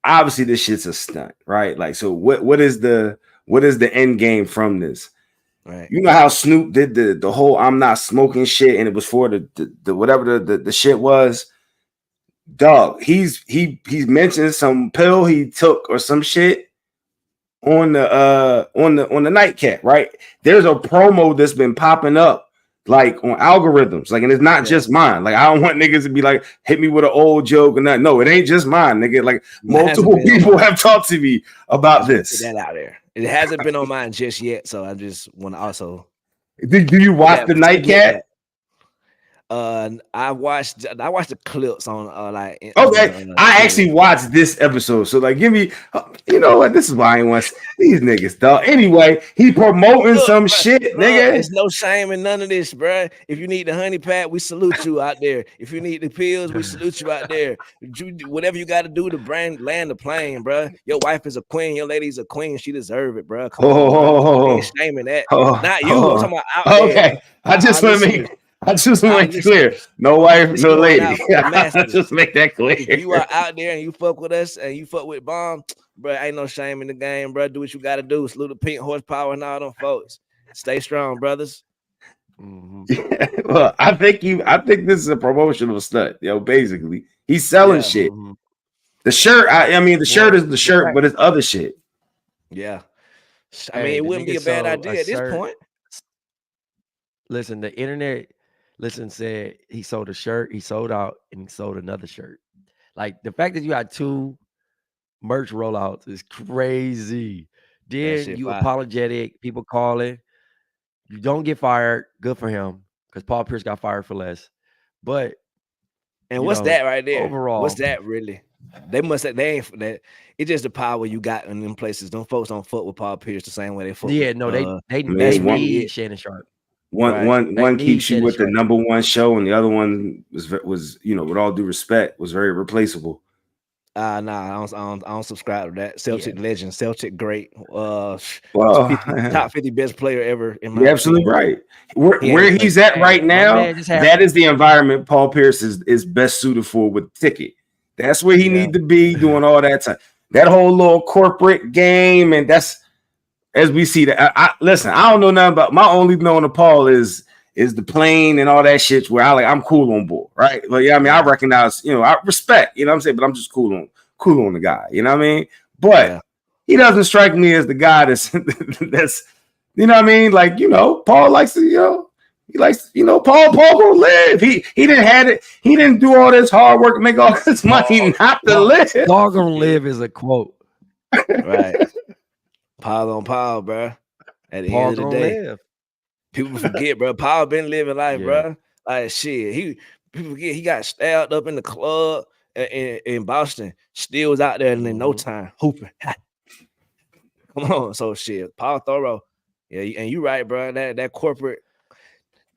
obviously this shit's a stunt, right? Like, so what is the end game from this? Right. You know how Snoop did the whole I'm not smoking shit, and it was for the whatever the shit was. Dog, he's mentioned some pill he took or some shit on the nightcap, right? There's a promo that's been popping up like on algorithms, like, and it's not just mine. Like, I don't want niggas to be like, hit me with an old joke and that. No, it ain't just mine, nigga. Like, multiple people have talked to me about this. Put that out there. It hasn't been on mine just yet, so I just want to also. Do you watch the nightcap? I watched the clips on like. Okay, I actually watched this episode, so like, give me, you know what? This is why I ain't want these niggas, dog. Anyway, he promoting some shit, nigga. There's no shame in none of this, bro. If you need the honey pack, we salute you out there. If you need the pills, we salute you out there. Whatever you got to do to land the plane, bro. Your wife is a queen. Your lady's a queen. She deserve it, bro. Come on, bro. Ain't shaming that. Not you. I'm talking about out there. Okay, I just want to make it clear. No wife, no lady. Just make that clear. If you are out there and you fuck with us and you fuck with Bomm, bro, ain't no shame in the game, bro. Do what you got to do. Salute the pink horsepower and all them folks. Stay strong, brothers. Mm-hmm. Yeah, well, I think this is a promotional stunt, yo. Basically, he's selling shit. Mm-hmm. The shirt, the shirt is the shirt, but it's other shit. Yeah, I mean, it wouldn't be a bad idea at this point. Listen, the internet, said he sold a shirt, he sold out, and he sold another shirt. Like, the fact that you had 2 merch rollouts is crazy. Then you apologetic, people calling. You don't get fired. Good for him, because Paul Pierce got fired for less. But And You what's know, that right there? overall. What's that really? They must have they ain't that. It's just the power you got in them places. Them folks don't fuck with Paul Pierce the same way they fuck Yeah, with. no, they that's really need it. Shannon Sharpe. Right. They One need keeps you Shannon with the Sharpe. number one show, and the other one was with all due respect, was very replaceable. Nah, I don't subscribe to that. Celtic Yeah. legend, Celtic great. Well, 50, top 50 best player ever in my you're absolutely opinion. right. He Where ain't he's played. at Hey, right my now, man just had that is the environment Paul Pierce is best suited for with ticket. That's where he Yeah. need to be doing all that time. That whole little corporate game, and that's as we see that. Listen, I don't know nothing about my only knowing of Paul is the plane and all that shit. Where I'm cool on board, right? But yeah, I mean, I recognize, I respect, what I'm saying, but I'm just cool on the guy, you know what I mean? But he doesn't strike me as the guy that's that's, you know what I mean? Like, Paul likes to, he likes, Paul gonna live. He didn't have it. He didn't do all this hard work to make all this money not to live. Paul gonna live is a quote. Right. Paul on Paul, bro. At the Paul end of the gonna day, live. people forget, bro. Paul been living life, Yeah. bro. Like shit. People forget he got stabbed up in the club in Boston. Still was out there in no time hooping. Come on, so shit. Paul thorough. Yeah, and you right, bro. That corporate.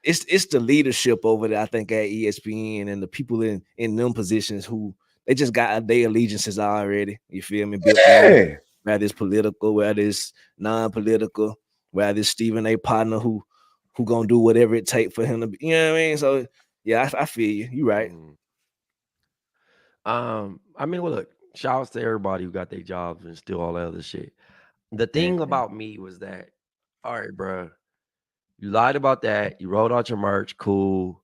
It's the leadership over there, I think, at ESPN and the people in them positions who they just got their allegiances already. You feel me? Built in, whether it's political, whether it's non-political, whether it's Stephen A. partner who gonna do whatever it takes for him to be. You know what I mean? So yeah, I feel you. You right. I mean, well, look, shout outs to everybody who got their jobs and still all that other shit. The thing about me was that, all right, bro, you lied about that. You rolled out your merch, cool.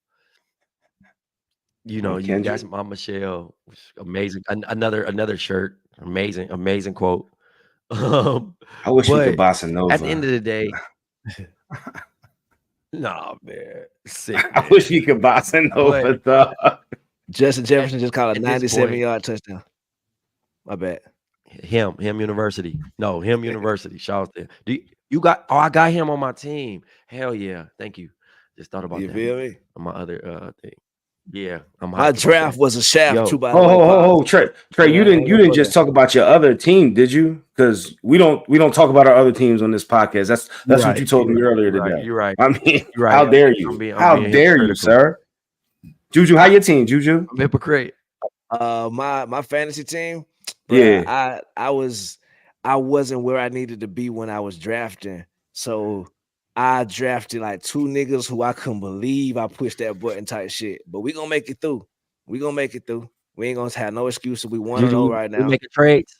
You got some Mama Michelle, amazing. Another shirt, amazing quote. I wish we could bossa nova. At the end of the day, nah, man, sick. Man. I wish we could bossa nova. Though. Justin Jefferson just called a 97-yard touchdown. My bad. Him University. No, him University. Shout out there. I got him on my team. Hell yeah. Thank you. Just thought about that. You feel me? On my other thing. Yeah. My draft was a shaft too, by the way. Trey, you didn't just talk about your other team, did you? Because we don't talk about our other teams on this podcast. That's what you told me earlier today. You're right. I mean, how dare you? How dare you, sir? Juju, how your team, Juju? I'm hypocrite. My fantasy team. Bro, I wasn't where I needed to be when I was drafting. So I drafted like two niggas who I couldn't believe I pushed that button type shit. But we gonna make it through. We ain't gonna have no excuses. We 1-0 right now. We making trades.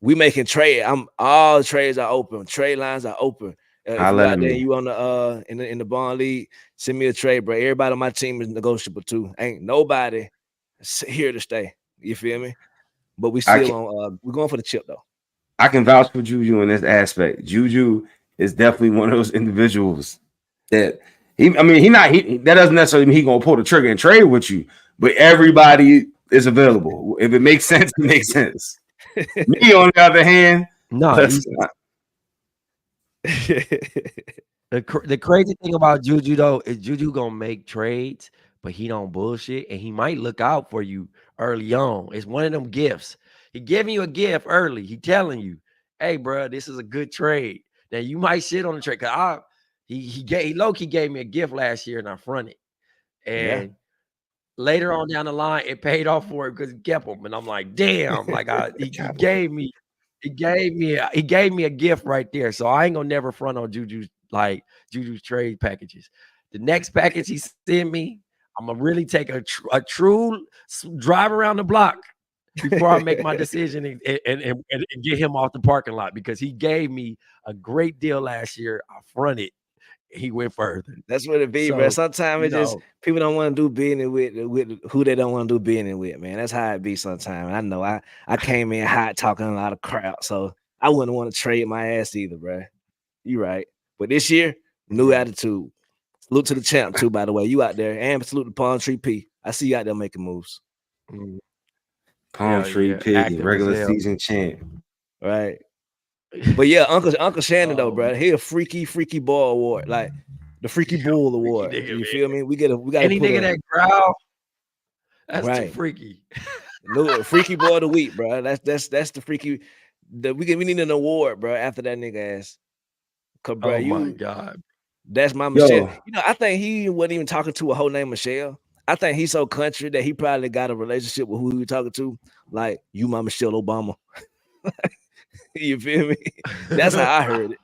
We making trade. All trades are open. Trade lines are open. If you out there, you on the in the Bomm league, send me a trade, bro. Everybody on my team is negotiable too. Ain't nobody here to stay. You feel me? But we still we're going for the chip though. I can vouch for Juju in this aspect. Juju is definitely one of those individuals that that doesn't necessarily mean he's gonna pull the trigger and trade with you, but everybody is available. If it makes sense, it makes sense. Me, on the other hand, the crazy thing about Juju though is Juju gonna make trades, but he don't bullshit, and he might look out for you early on. It's one of them gifts. He giving you a gift early. He telling you, "Hey, bro, this is a good trade." Now you might shit on the trade because he low-key gave me a gift last year and I fronted, and later on down the line it paid off for it because he kept them, and I'm like, damn, like he gave me a gift right there. So I ain't gonna never front on Juju's trade packages. The next package he sent me, I'm gonna really take a true drive around the block before I make my decision and get him off the parking lot, because he gave me a great deal last year. I fronted. He went further. That's what it be, bro. Sometimes it's just people don't want to do business with who they don't want to do business with, man. That's how it be sometimes. I know I came in hot talking a lot of crap, so I wouldn't want to trade my ass either, bro. You right. But this year, new attitude. Salute to the champ too, by the way. You out there, and salute to Palm Tree P. I see you out there making moves. Palm Tree P, regular season champ. Right. But yeah, Uncle Shannon though, bro. He a freaky ball award, like the freaky bull award. You feel me? We got any nigga that growl. That's too freaky. No, freaky boy of the week, bro. That's the freaky. We need an award, bro. After that nigga ass. Cause, bro, my God. That's my Michelle. You know, I think he wasn't even talking to a whole name Michelle. I think he's so country that he probably got a relationship with who he was talking to. Like, you my Michelle Obama. You feel me? That's how I heard it.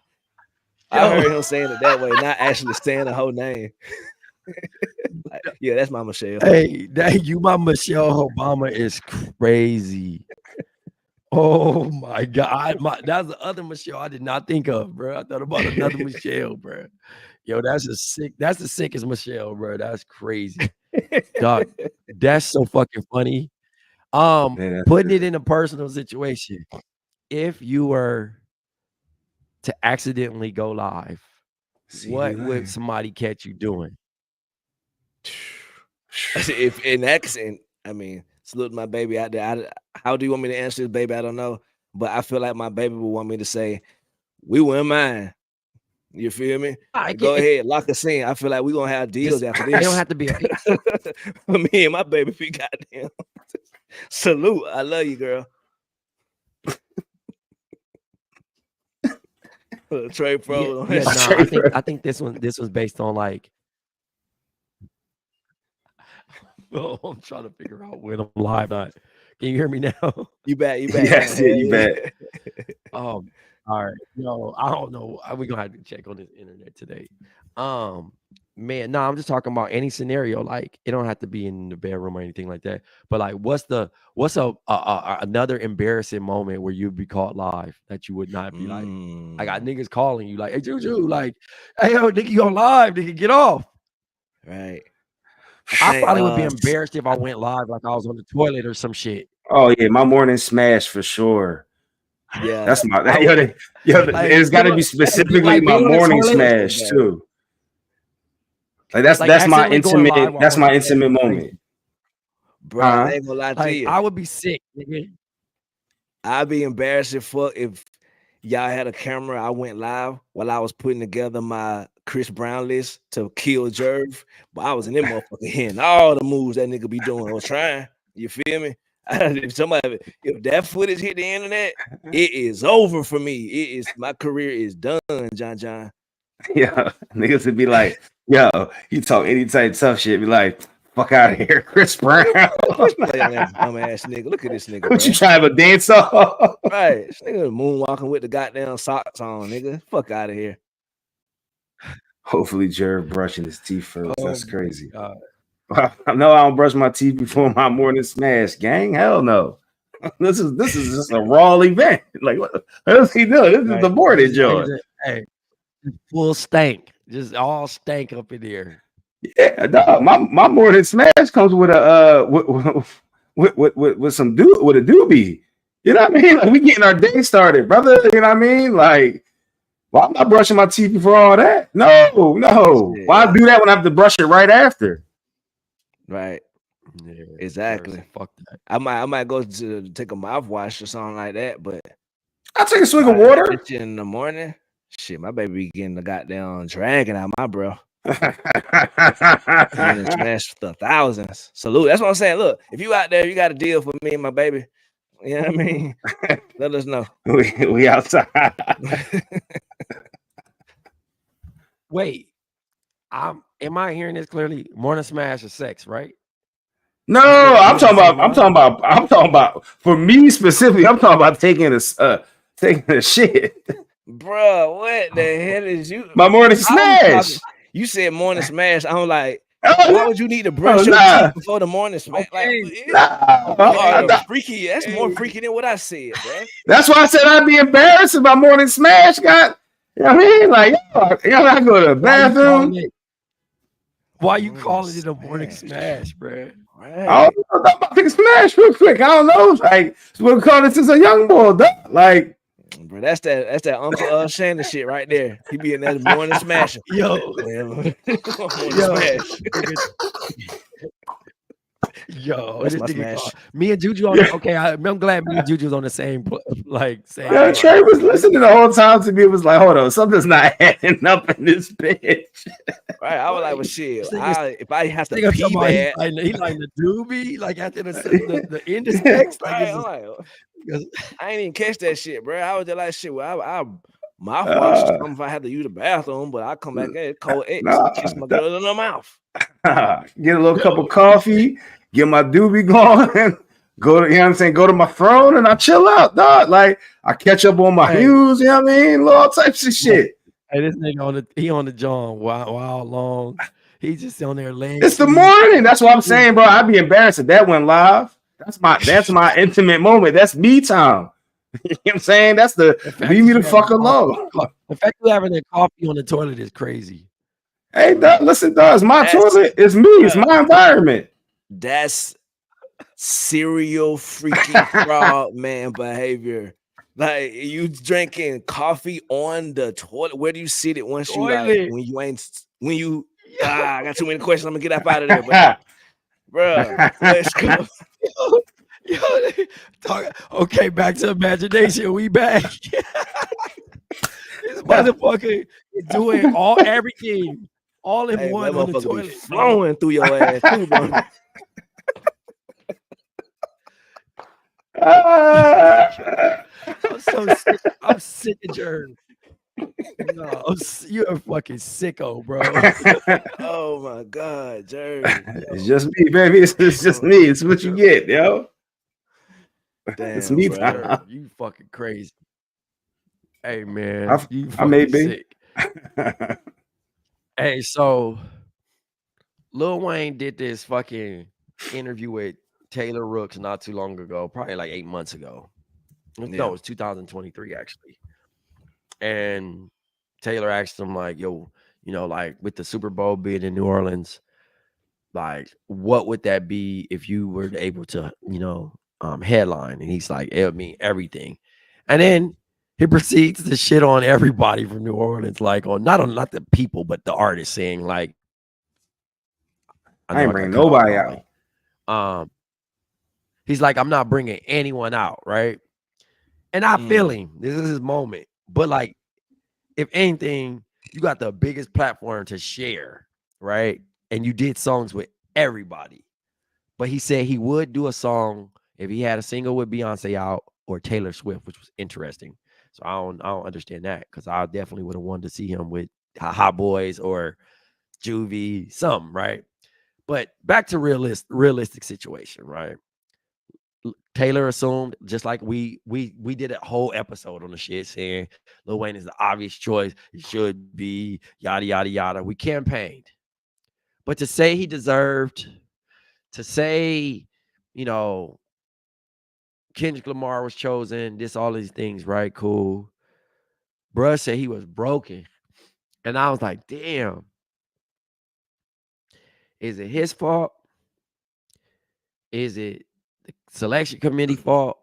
I heard him saying it that way, not actually saying the whole name. Like, yeah, that's my Michelle. Hey, you my Michelle Obama is crazy. Oh my God. That's the other Michelle I did not think of, bro. I thought about another Michelle, bro. Yo, that's the sickest Michelle, bro. That's crazy. Dog, that's so fucking funny. Putting it in a personal situation. If you were to accidentally go live, what would somebody catch you doing? If in accent, I mean, salute my baby out there. How do you want me to answer this, baby? I don't know. But I feel like my baby would want me to say, we wouldn't mind. You feel me? Go ahead, lock us in. I feel like we're going to have deals after this. They don't have to be me and my baby, we goddamn. Salute. I love you, girl. Trey Pro. I think this was based on like. Oh, I'm trying to figure out when I'm live. Can you hear me now? You back. Yes, yeah, you back. All right. No, I don't know. We're gonna have to check on this internet today. Man, no, I'm just talking about any scenario. Like, it don't have to be in the bedroom or anything like that. But like, what's another embarrassing moment where you'd be caught live that you would not be like, I got niggas calling you like, hey Juju, like, hey yo, nigga, you on live, nigga, get off. Right. I probably would be embarrassed if I went live like I was on the toilet or some shit. Oh yeah, my morning smash for sure. Yeah, that's my it's got to be specifically like my morning smash too. Like that's my intimate moment. Bro, I ain't gonna lie to you. I would be sick, nigga. I'd be embarrassed if y'all had a camera. I went live while I was putting together my Chris Brown list to kill Jerv. But I was in that motherfucker hearing all the moves that nigga be doing. I was trying. You feel me? If that footage hit the internet, it is over for me. My career is done, John. Yeah, niggas would be like, yo, you talk any type of tough shit, be like, fuck out of here, Chris Brown. Dumb ass nigga. Look at this nigga. What you trying to dance off? Right. This nigga moonwalking with the goddamn socks on, nigga. Fuck out of here. Hopefully Jerv brushing his teeth first. That's crazy. No, I don't brush my teeth before my morning smash, gang. Hell no. This is just a raw event. Like, what is he doing? This is the morning joint. Hey, full stank. Just all stank up in here. Yeah, dog. My morning smash comes with a with some with a doobie. You know what I mean? Like, we getting our day started, brother. You know what I mean? Like, well, I'm not brushing my teeth before all that. No. Why do that when I have to brush it right after? Right. Yeah, exactly. Fuck that. I might go to take a mouthwash or something like that, but I'll take a swig of water in the morning. Shit, my baby getting the goddamn dragon out my bro. And smash the thousands. Salute. That's what I'm saying. Look, if you out there, you got a deal for me and my baby. You know what I mean? Let us know. We outside. Wait, am I hearing this clearly? Morning smash is sex, right? No, I'm talking about for me specifically. I'm talking about taking a shit. Bro, what the hell is you? My morning smash. You said morning smash. I'm like, why would you need to brush your teeth before the morning smash? Freaky. That's more freaky than what I said, bro. That's why I said I'd be embarrassed if my morning smash got. You know what I mean? Like, I go to the bathroom. Why you calling it a morning smash, bro? Right. I'm about to take a smash real quick. I don't know. Like, we'll call this as a young boy, dog. Like, bro, that's that Uncle Shannon shit right there. He be in that morning smashing. Yo. Yo, that's my smash. Me and Juju I'm glad me and Juju's on the same like saying, Yeah, Trey was listening the whole time to me. It was like, hold on, something's not adding up in this bitch. Right. I was like, well, shit. If I have to nigga pee talking about bad, he like the doobie, like after the end of sex, like, right, I ain't even catch that shit, bro. I was just like, shit. Well, I mouthwash or something if I had to use the bathroom, but I come back at it cold X. I kiss my girl in the mouth. Get a little cup of coffee, get my doobie going, go to, you know what I'm saying, go to my throne, and I chill out, dog. Like, I catch up on my views, you know what I mean? All types of shit. Hey, this nigga on the John wild long. He's just on there laying. It's the morning. That's what I'm saying, bro. I'd be embarrassed if that went live. That's my intimate moment. That's me time. You know what I'm saying? That's leave me the fuck alone. The fact you having that coffee on the toilet is crazy. Hey, listen, it's my toilet. It's me. It's my environment. That's serial freaking fraud man behavior. Like, you drinking coffee on the toilet. Where do you sit it once you like I got too many questions. I'm gonna get up out of there, but bro, let's go. Okay, back to imagination. We back. This motherfucker is doing everything all in one on the toilet, flowing through your ass too, bro. I'm sick of Jerv. No, you're a fucking sicko, bro. Oh my god, Jerv. It's just me, baby. It's just me. It's what you get, yo. Damn, it's me, bro. You fucking crazy. Hey man, I may be sick. Hey, so Lil Wayne did this fucking interview with Taylor Rooks not too long ago, probably like 8 months ago. No, it was 2023 actually. And Taylor asked him, like, yo, you know, like with the Super Bowl being in New Orleans, like, what would that be if you were able to, you know, headline? And he's like, it would mean everything. And then he proceeds to shit on everybody from New Orleans, like not the people, but the artists, saying like, I ain't bringing nobody out. He's like, I'm not bringing anyone out, right? And I feel him. This is his moment. But like, if anything, you got the biggest platform to share, right? And you did songs with everybody. But he said he would do a song if he had a single with Beyonce out or Taylor Swift, which was interesting. So I don't understand that, because I definitely would have wanted to see him with Hot Boys or Juvie, something, right? But back to realistic situation, right? Taylor assumed, just like we did a whole episode on the shit saying Lil Wayne is the obvious choice. It should be yada, yada, yada. We campaigned. But to say he deserved, to say, you know, Kendrick Lamar was chosen, all these things, right? Cool. Bruh said he was broken. And I was like, damn. Is it his fault? Is it the selection committee fault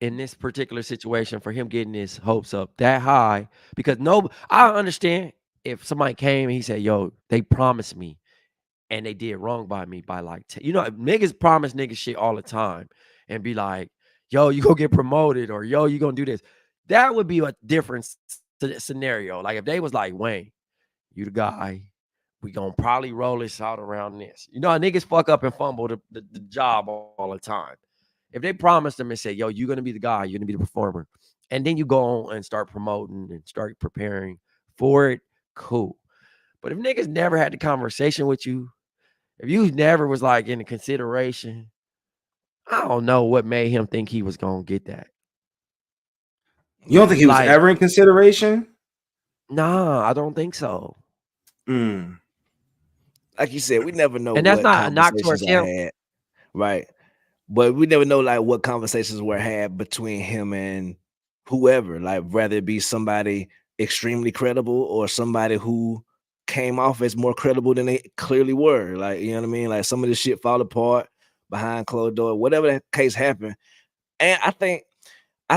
in this particular situation for him getting his hopes up that high? Because I understand if somebody came and he said, yo, they promised me and they did wrong by me by like, niggas promise niggas shit all the time and be like, yo, you gonna get promoted, or yo, you gonna do this. That would be a different scenario. Like if they was like, Wayne, you the guy, we gonna probably roll this out around this. You know, niggas fuck up and fumble the job all the time. If they promised them and say, yo, you're gonna be the guy, you're gonna be the performer, and then you go on and start promoting and start preparing for it, cool. But if niggas never had the conversation with you, if you never was like in the consideration, I don't know what made him think he was gonna get that. You don't think he was ever in consideration? Nah, I don't think so. Like you said, we never know. And that's not a knock towards him, right? But we never know like what conversations were had between him and whoever. Like whether it be somebody extremely credible or somebody who came off as more credible than they clearly were. Like, you know what I mean? Like some of this shit fall apart behind closed door, whatever that case happened. And I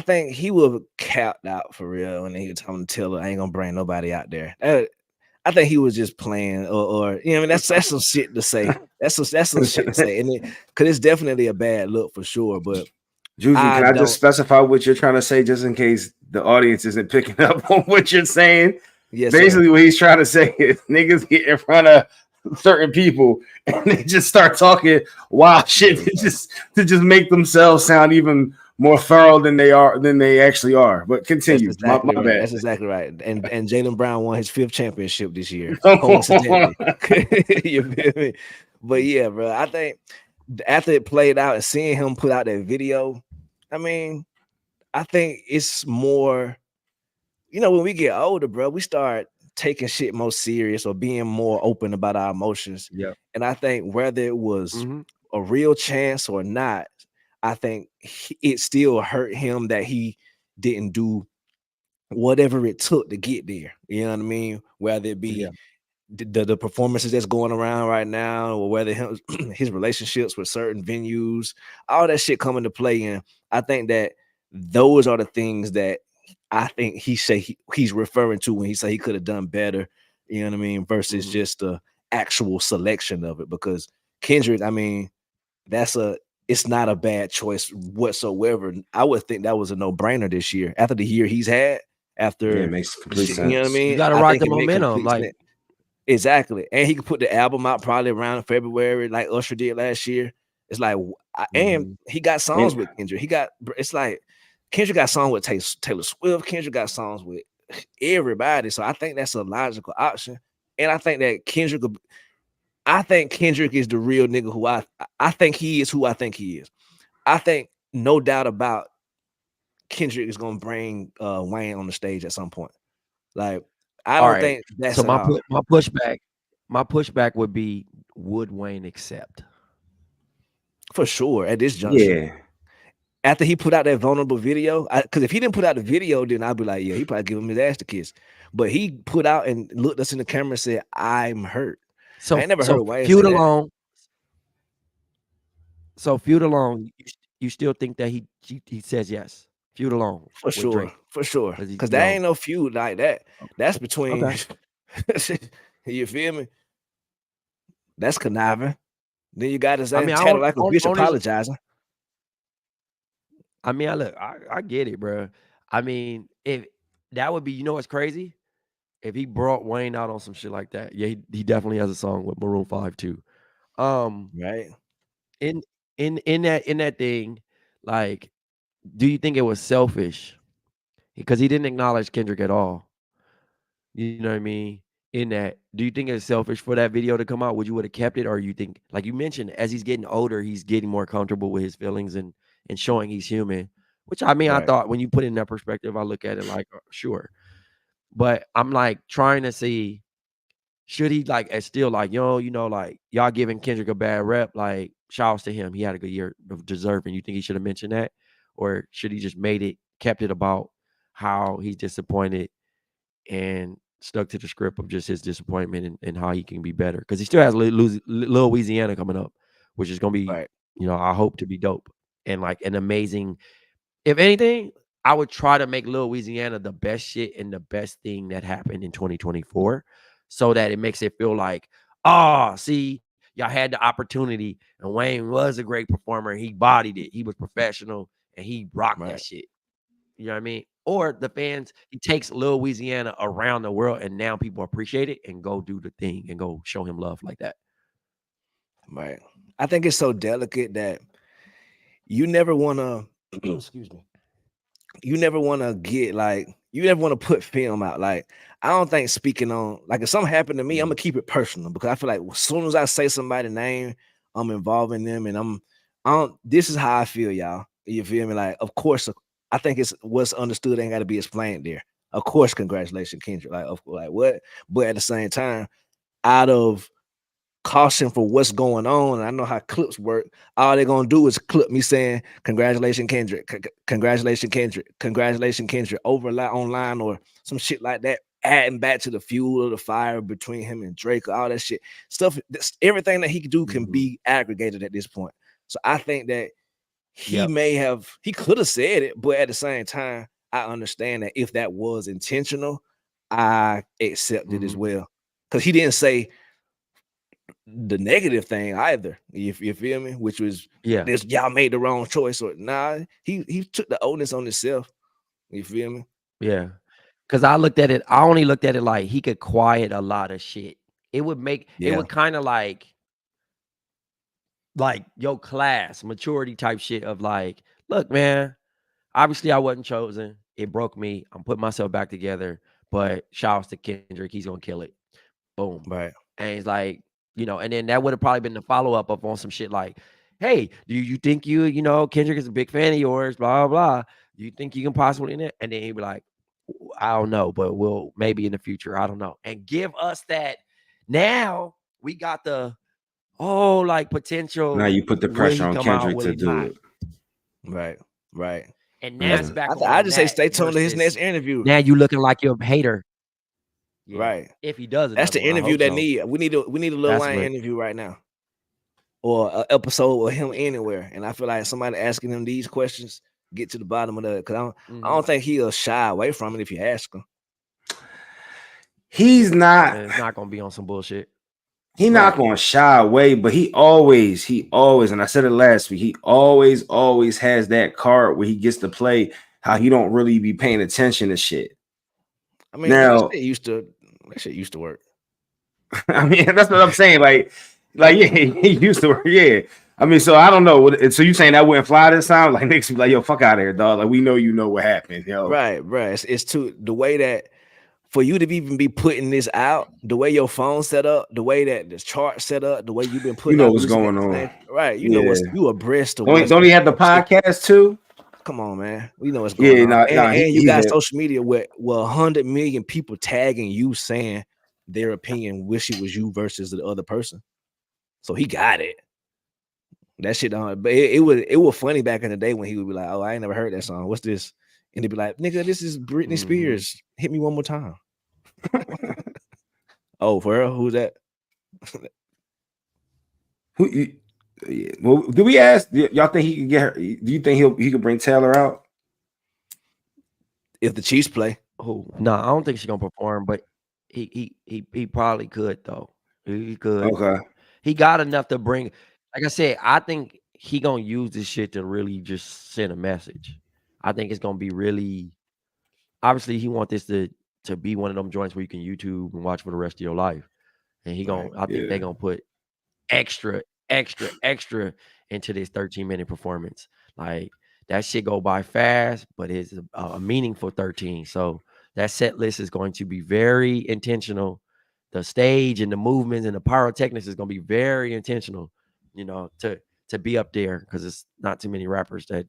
think he was capped out for real when he was telling Taylor, I ain't gonna bring nobody out there. I think he was just playing, or you know, I mean, that's some shit to say. That's some shit to say, and because it's definitely a bad look for sure. But Juju, I can I just don't. specify what you're trying to say, just in case the audience isn't picking up on what you're saying? Yes, Basically, sir. what he's trying to say is niggas get in front of certain people and they just start talking wild shit There we go. to just make themselves sound even more thorough than they actually are. But That's continue. My exactly right. bad. That's exactly right. And Jalen Brown won his 5th championship this year, Come on. coincidentally. You feel me? But yeah, bro, I think after it played out and seeing him put out that video, I mean, I think it's more, when we get older, bro, we start taking shit more serious or being more open about our emotions. Yeah. And I think whether it was a real chance or not, I think it still hurt him that he didn't do whatever it took to get there. You know what I mean? Whether it be the performances that's going around right now, or whether his relationships with certain venues, all that shit come into play. And I think that those are the things that I think he's referring to when he say he could have done better. You know what I mean? Versus just the actual selection of it. Because Kendrick, I mean, it's not a bad choice whatsoever. I would think that was a no-brainer this year. After the year he's had, It makes complete you know what I sense. mean? You got to I rock think the it made momentum. complete Like, sense. Exactly. And he could put the album out probably around February, like Usher did last year. It's like, and he got songs with Kendrick. It's like Kendrick got songs with Taylor Swift. Kendrick got songs with everybody. So I think that's a logical option. And I think that Kendrick is the real nigga who I think he is who I think he is. I think no doubt about Kendrick is gonna bring Wayne on the stage at some point. Like, I don't think that's so at all. my pushback would be, would Wayne accept? For sure at this juncture. Yeah. After he put out that vulnerable video, because if he didn't put out the video, then I'd be like, yeah, he probably give him his ass to kiss. But he put out and looked us in the camera and said, "I'm hurt." I ain't never heard Wayne say that. Feud alone, you still think that he says yes? Feud alone For with Drake, sure. Because there ain't no feud like that. That's between. You feel me? That's conniving. Then you got his ass tatted like a bitch apologizing. I mean, I get it, bro. I mean, if that would be, you know what's crazy? If he brought Wayne out on some shit like that, yeah, he definitely has a song with Maroon 5 too. Right. In that thing, like, do you think it was selfish? Because he didn't acknowledge Kendrick at all. You know what I mean? In that, do you think it's selfish for that video to come out? Would you would have kept it, or you think, like you mentioned, as he's getting older, he's getting more comfortable with his feelings and showing he's human? Which, I mean, I thought when you put it in that perspective, I look at it like, sure. But I'm like trying to see, should he like still like, like y'all giving Kendrick a bad rep? Like, shouts to him, he had a good year of deserving. You think he should have mentioned that, or should he just kept it about how he's disappointed and stuck to the script of just his disappointment and how he can be better? Because he still has Lil Louisiana coming up, which is gonna be, I hope to be dope and like an amazing. If anything, I would try to make Lil Louisiana the best shit and the best thing that happened in 2024, so that it makes it feel like, see, y'all had the opportunity, and Wayne was a great performer. He bodied it. He was professional, and he rocked that shit. You know what I mean? Or the fans, he takes Lil Louisiana around the world, and now people appreciate it and go do the thing and go show him love like that. Right. I think it's so delicate that you never want to, excuse me, you never want to you never want to put film out. Like, I don't think speaking on, like, if something happened to me, I'm going to keep it personal, because I feel like as soon as I say somebody's name, I'm involving them, and this is how I feel, y'all. You feel me? Like, of course, I think it's what's understood ain't got to be explained there. Of course, congratulations, Kendrick. Like what? But at the same time, out of caution for what's going on, and I know how clips work, all they're gonna do is clip me saying congratulations Kendrick, congratulations Kendrick over online or some shit like that, adding back to the fuel of the fire between him and Drake, all that shit stuff. Everything that he could do can be aggregated at this point. So I think that he could have said it, but at the same time, I understand that if that was intentional, I accept it as well, because he didn't say the negative thing either. You feel me? Which was this y'all made the wrong choice or nah. He took the onus on himself. You feel me? Yeah. Cause I only looked at it like he could quiet a lot of shit. It would it would kind of like your class maturity type shit of like, look, man, obviously I wasn't chosen. It broke me. I'm putting myself back together. But shouts to Kendrick. He's gonna kill it. Boom. Right. And he's like, and then that would have probably been the follow-up up on some shit like, hey, do you think Kendrick is a big fan of yours, blah, blah, blah. Do you think you can possibly in it? And then he'd be like, I don't know, but we'll maybe in the future. I don't know. And give us that. Now we got the potential. Now you put the pressure on Kendrick to do it. Right. And now it's back. I just say stay tuned to his next interview. Now you looking like you're a hater. Yeah. Right. If he does it. That's the interview that we need a Lil Wayne interview right now. Or an episode with him anywhere. And I feel like somebody asking him these questions get to the bottom of that. Because I don't think he'll shy away from it if you ask him. He's not. It's not gonna be on some bullshit. He's not gonna shy away, but he always, and I said it last week, he always has that card where he gets to play how he don't really be paying attention to shit. I mean, that shit used to work. I mean, that's what I'm saying. Like, yeah, he used to work. Yeah. I mean, so I don't know. So you saying that wouldn't fly this time? Like, niggas be like, yo, fuck out of here, dog. Like, we know you know what happened, yo. Right. It's to the way that for you to even be putting this out, the way your phone set up, the way that the chart set up, the way you've been putting, what's going on, right? You know what's you abreast to. Don't he have the podcast too? Come on, man. We know what's going on. And you got social media with 100 million people tagging you saying their opinion, wish it was you versus the other person. So he got it. That shit on, but it was funny back in the day when he would be like, "Oh, I ain't never heard that song. What's this?" And he'd be like, "Nigga, this is Britney Spears. Hit me one more time." Oh, for real? Who's that? Well, do we ask? Y'all think he can get her? Do you think he could bring Taylor out if the Chiefs play? Oh no, I don't think she's gonna perform, but he probably could though. He could. Okay. He got enough to bring. Like I said, I think he gonna use this shit to really just send a message. I think it's gonna be really. Obviously, he want this to be one of them joints where you can YouTube and watch for the rest of your life. And he gonna. I think they're gonna put extra into this 13-minute performance. Like that shit go by fast, but it's a meaningful 13. So that set list is going to be very intentional. The stage and the movements and the pyrotechnics is going to be very intentional, to be up there because it's not too many rappers that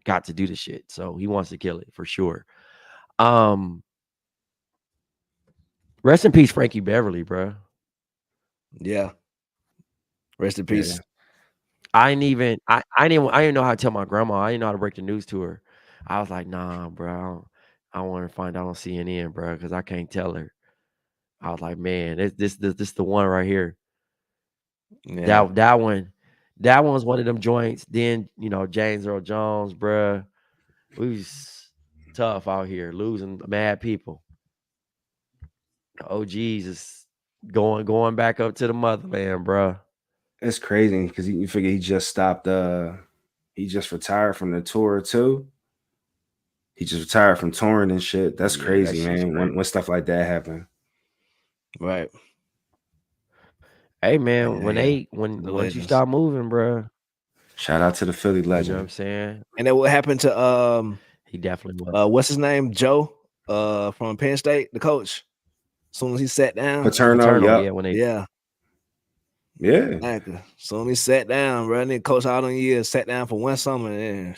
got to do the shit. So he wants to kill it for sure. Rest in peace, Frankie Beverly, bro. Yeah. Rest in peace. Yeah. I didn't know how to tell my grandma. I didn't know how to break the news to her. I was like, nah, bro. I want to find out on CNN, bro, because I can't tell her. I was like, man, this the one right here. Yeah. That one was one of them joints. Then James Earl Jones, bro. We was tough out here, losing mad people. Oh Jesus, going back up to the motherland, bro. It's crazy because you figure he just stopped. He just retired from the tour too. He just retired from touring and shit. That's crazy, man. When stuff like that happen. Right. Hey man, once you start moving, bro. Shout out to the Philly legend. You know what I'm saying? And then what happened to he definitely was. What's his name? Joe from Penn State, the coach. As soon as he sat down, Paterno, yeah. Exactly. So when he sat down, bro, and then coach all them years sat down for one summer, and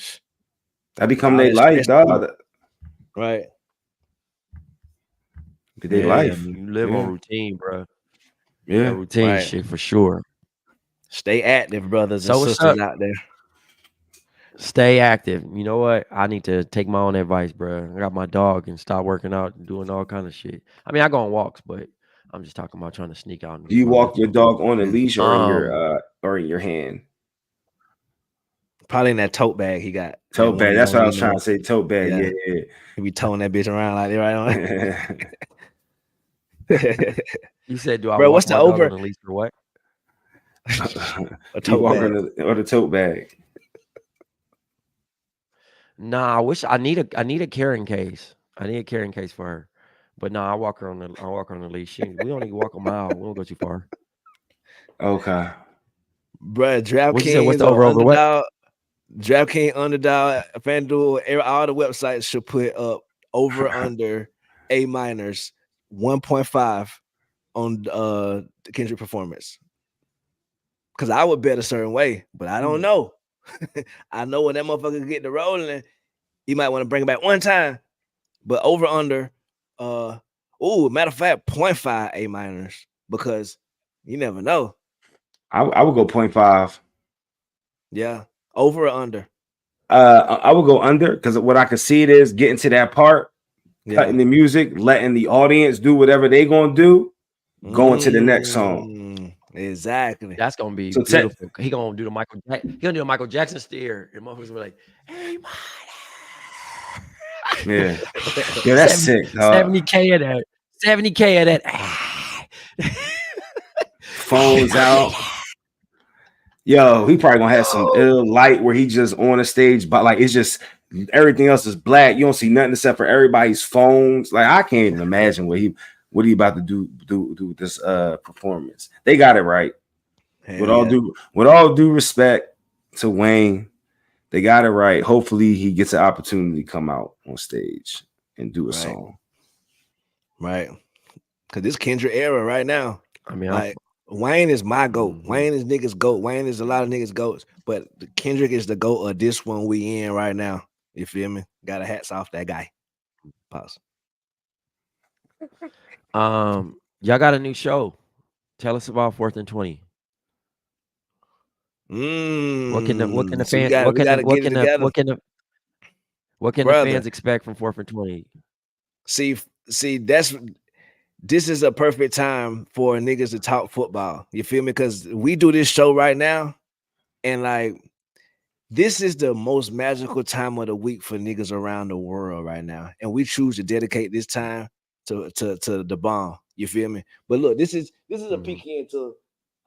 that become their life, dog. Right. Their life. You live on routine, bro. Yeah, routine shit for sure. Stay active, brothers and sisters out there. Stay active. You know what? I need to take my own advice, bro. I got my dog and start working out and doing all kind of shit. I mean, I go on walks, but I'm just talking about trying to sneak out. Do you walk your dog on a leash or in your hand? Probably in that tote bag he got. Tote bag. That's what I was trying to say. Tote bag. Yeah. He be towing that bitch around like that right on. You said, "Do I?" Bro, what's the over? On a leash or what? A You tote walk bag. or the tote bag. Nah, I wish I need a carrying case. I need a carrying case for her. But nah, I walk her on the leash. We don't even walk a mile. We don't go too far. Okay. Bruh, What you said? What's DraftKings the or over what? Underdog, DraftKings, Underdog, FanDuel, all the websites should put up over under A minors 1.5 on the Kendrick performance. Because I would bet a certain way, but I don't know. I know when that motherfucker get the rolling, you might want to bring it back one time. But over under, matter of fact, 0.5 A minors because you never know. I would go 0.5. Yeah, over or under. I would go under because what I could see it is getting to that part, cutting the music, letting the audience do whatever they gonna do, going to the next song. Exactly. That's gonna be So beautiful. He gonna do the Michael. He gonna do a Michael Jackson stare, and motherfuckers will be like, "Hey, yeah, yeah, that's sick. 70K of that. 70K of that. Phones out. Yo, he probably gonna have some ill light where he just on the stage, but like it's just everything else is black. You don't see nothing except for everybody's phones. Like I can't even imagine what he about to do with this performance. They got it right. With all due respect to Wayne, they got it right. Hopefully he gets an opportunity to come out on stage and do a song. Right. Cause this Kendrick era right now. I mean, like Wayne is my goat. Wayne is niggas goat. Wayne is a lot of niggas goats, but Kendrick is the goat of this one we in right now. You feel me? Got a hats off that guy. Pause. y'all got a new show. Tell us about 4th and 20. What can the fans expect from 4th and 20? See, this is a perfect time for niggas to talk football. You feel me? Because we do this show right now, and like this is the most magical time of the week for niggas around the world right now, and we choose to dedicate this time to the Bomm. You feel me? But look, this is a peek into.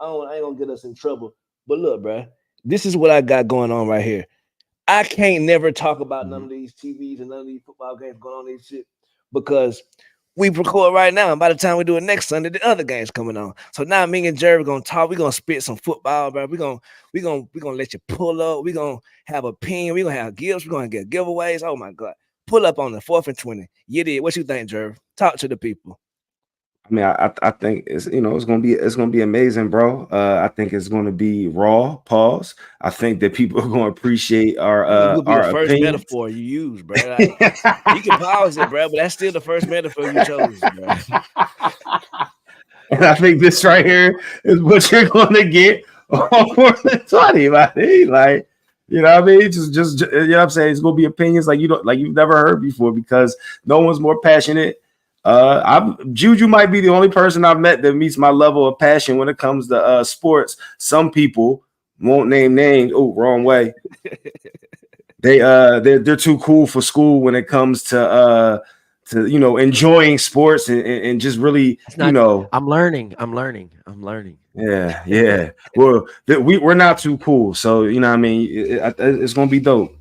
I ain't gonna get us in trouble. But look, bro, this is what I got going on right here. I can't never talk about none of these TVs and none of these football games going on these shit because we record right now, and by the time we do it next Sunday, the other game's coming on. So now me and Jerv gonna talk. We're gonna spit some football, bro. We're gonna let you pull up. We're gonna have a pin. We're gonna have gifts. We're gonna get giveaways. Oh my god. Pull up on the 4th and 20. You did. What you think, Jerv? Talk to the people. I mean, I think it's gonna be amazing, bro. I think it's gonna be raw. Pause. I think that people are gonna appreciate our the first opinions. metaphor you use, bro. Like, you can pause it, bro, but that's still the first metaphor you chose, bro. And I think this right here is what you're gonna get on 4th and 20, buddy. Like, you know what I mean? Just you know what I'm saying? It's gonna be opinions like you've never heard before because no one's more passionate. Juju might be the only person I've met that meets my level of passion when it comes to sports. Some people won't name names. Oh, wrong way. They're too cool for school when it comes to enjoying sports and just really I'm learning. Yeah. Well, we're not too cool, so you know what I mean. It's gonna be dope.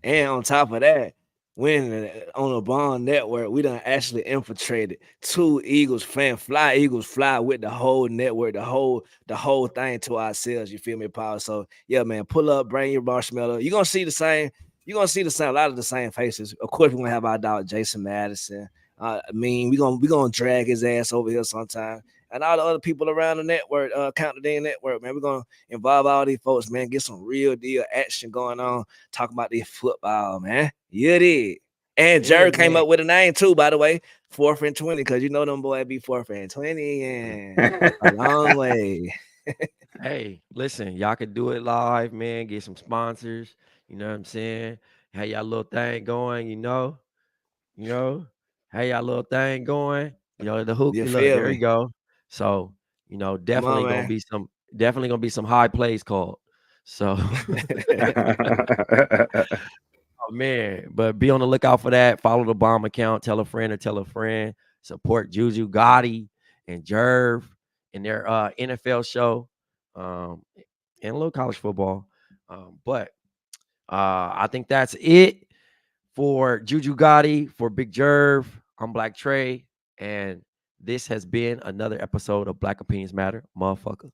And on top of that, when on the Bomm network, we done actually infiltrated 2 Eagles fan, Fly Eagles Fly with the whole network, the whole thing to ourselves. You feel me, Paul? So yeah, man, pull up, bring your marshmallow. You're gonna see the same. A lot of the same faces. Of course, we're gonna have our dog Jason Madison. We're gonna drag his ass over here sometime. And all the other people around the network, Count the Day Network, man, we're gonna involve all these folks, man, get some real deal action going on, talk about this football, man. You did. And Jerv came up with a name too, by the way, 4th and 20, because you know them boys be 4th and 20 and a long way. Hey, listen, y'all could do it live, man. Get some sponsors. You know what I'm saying? Have y'all little thing going, you know? Have y'all little thing going. The hook. Look, there you go. So, definitely gonna be some high plays called. So oh man, but be on the lookout for that. Follow the Bomm account, tell a friend or tell a friend, support Juju, Gotti, and Jerv in their NFL show. and a little college football. But I think that's it for Juju Gotti, for Big Jerv. I'm Black Trey, and this has been another episode of Black Opinions Matter, motherfucker.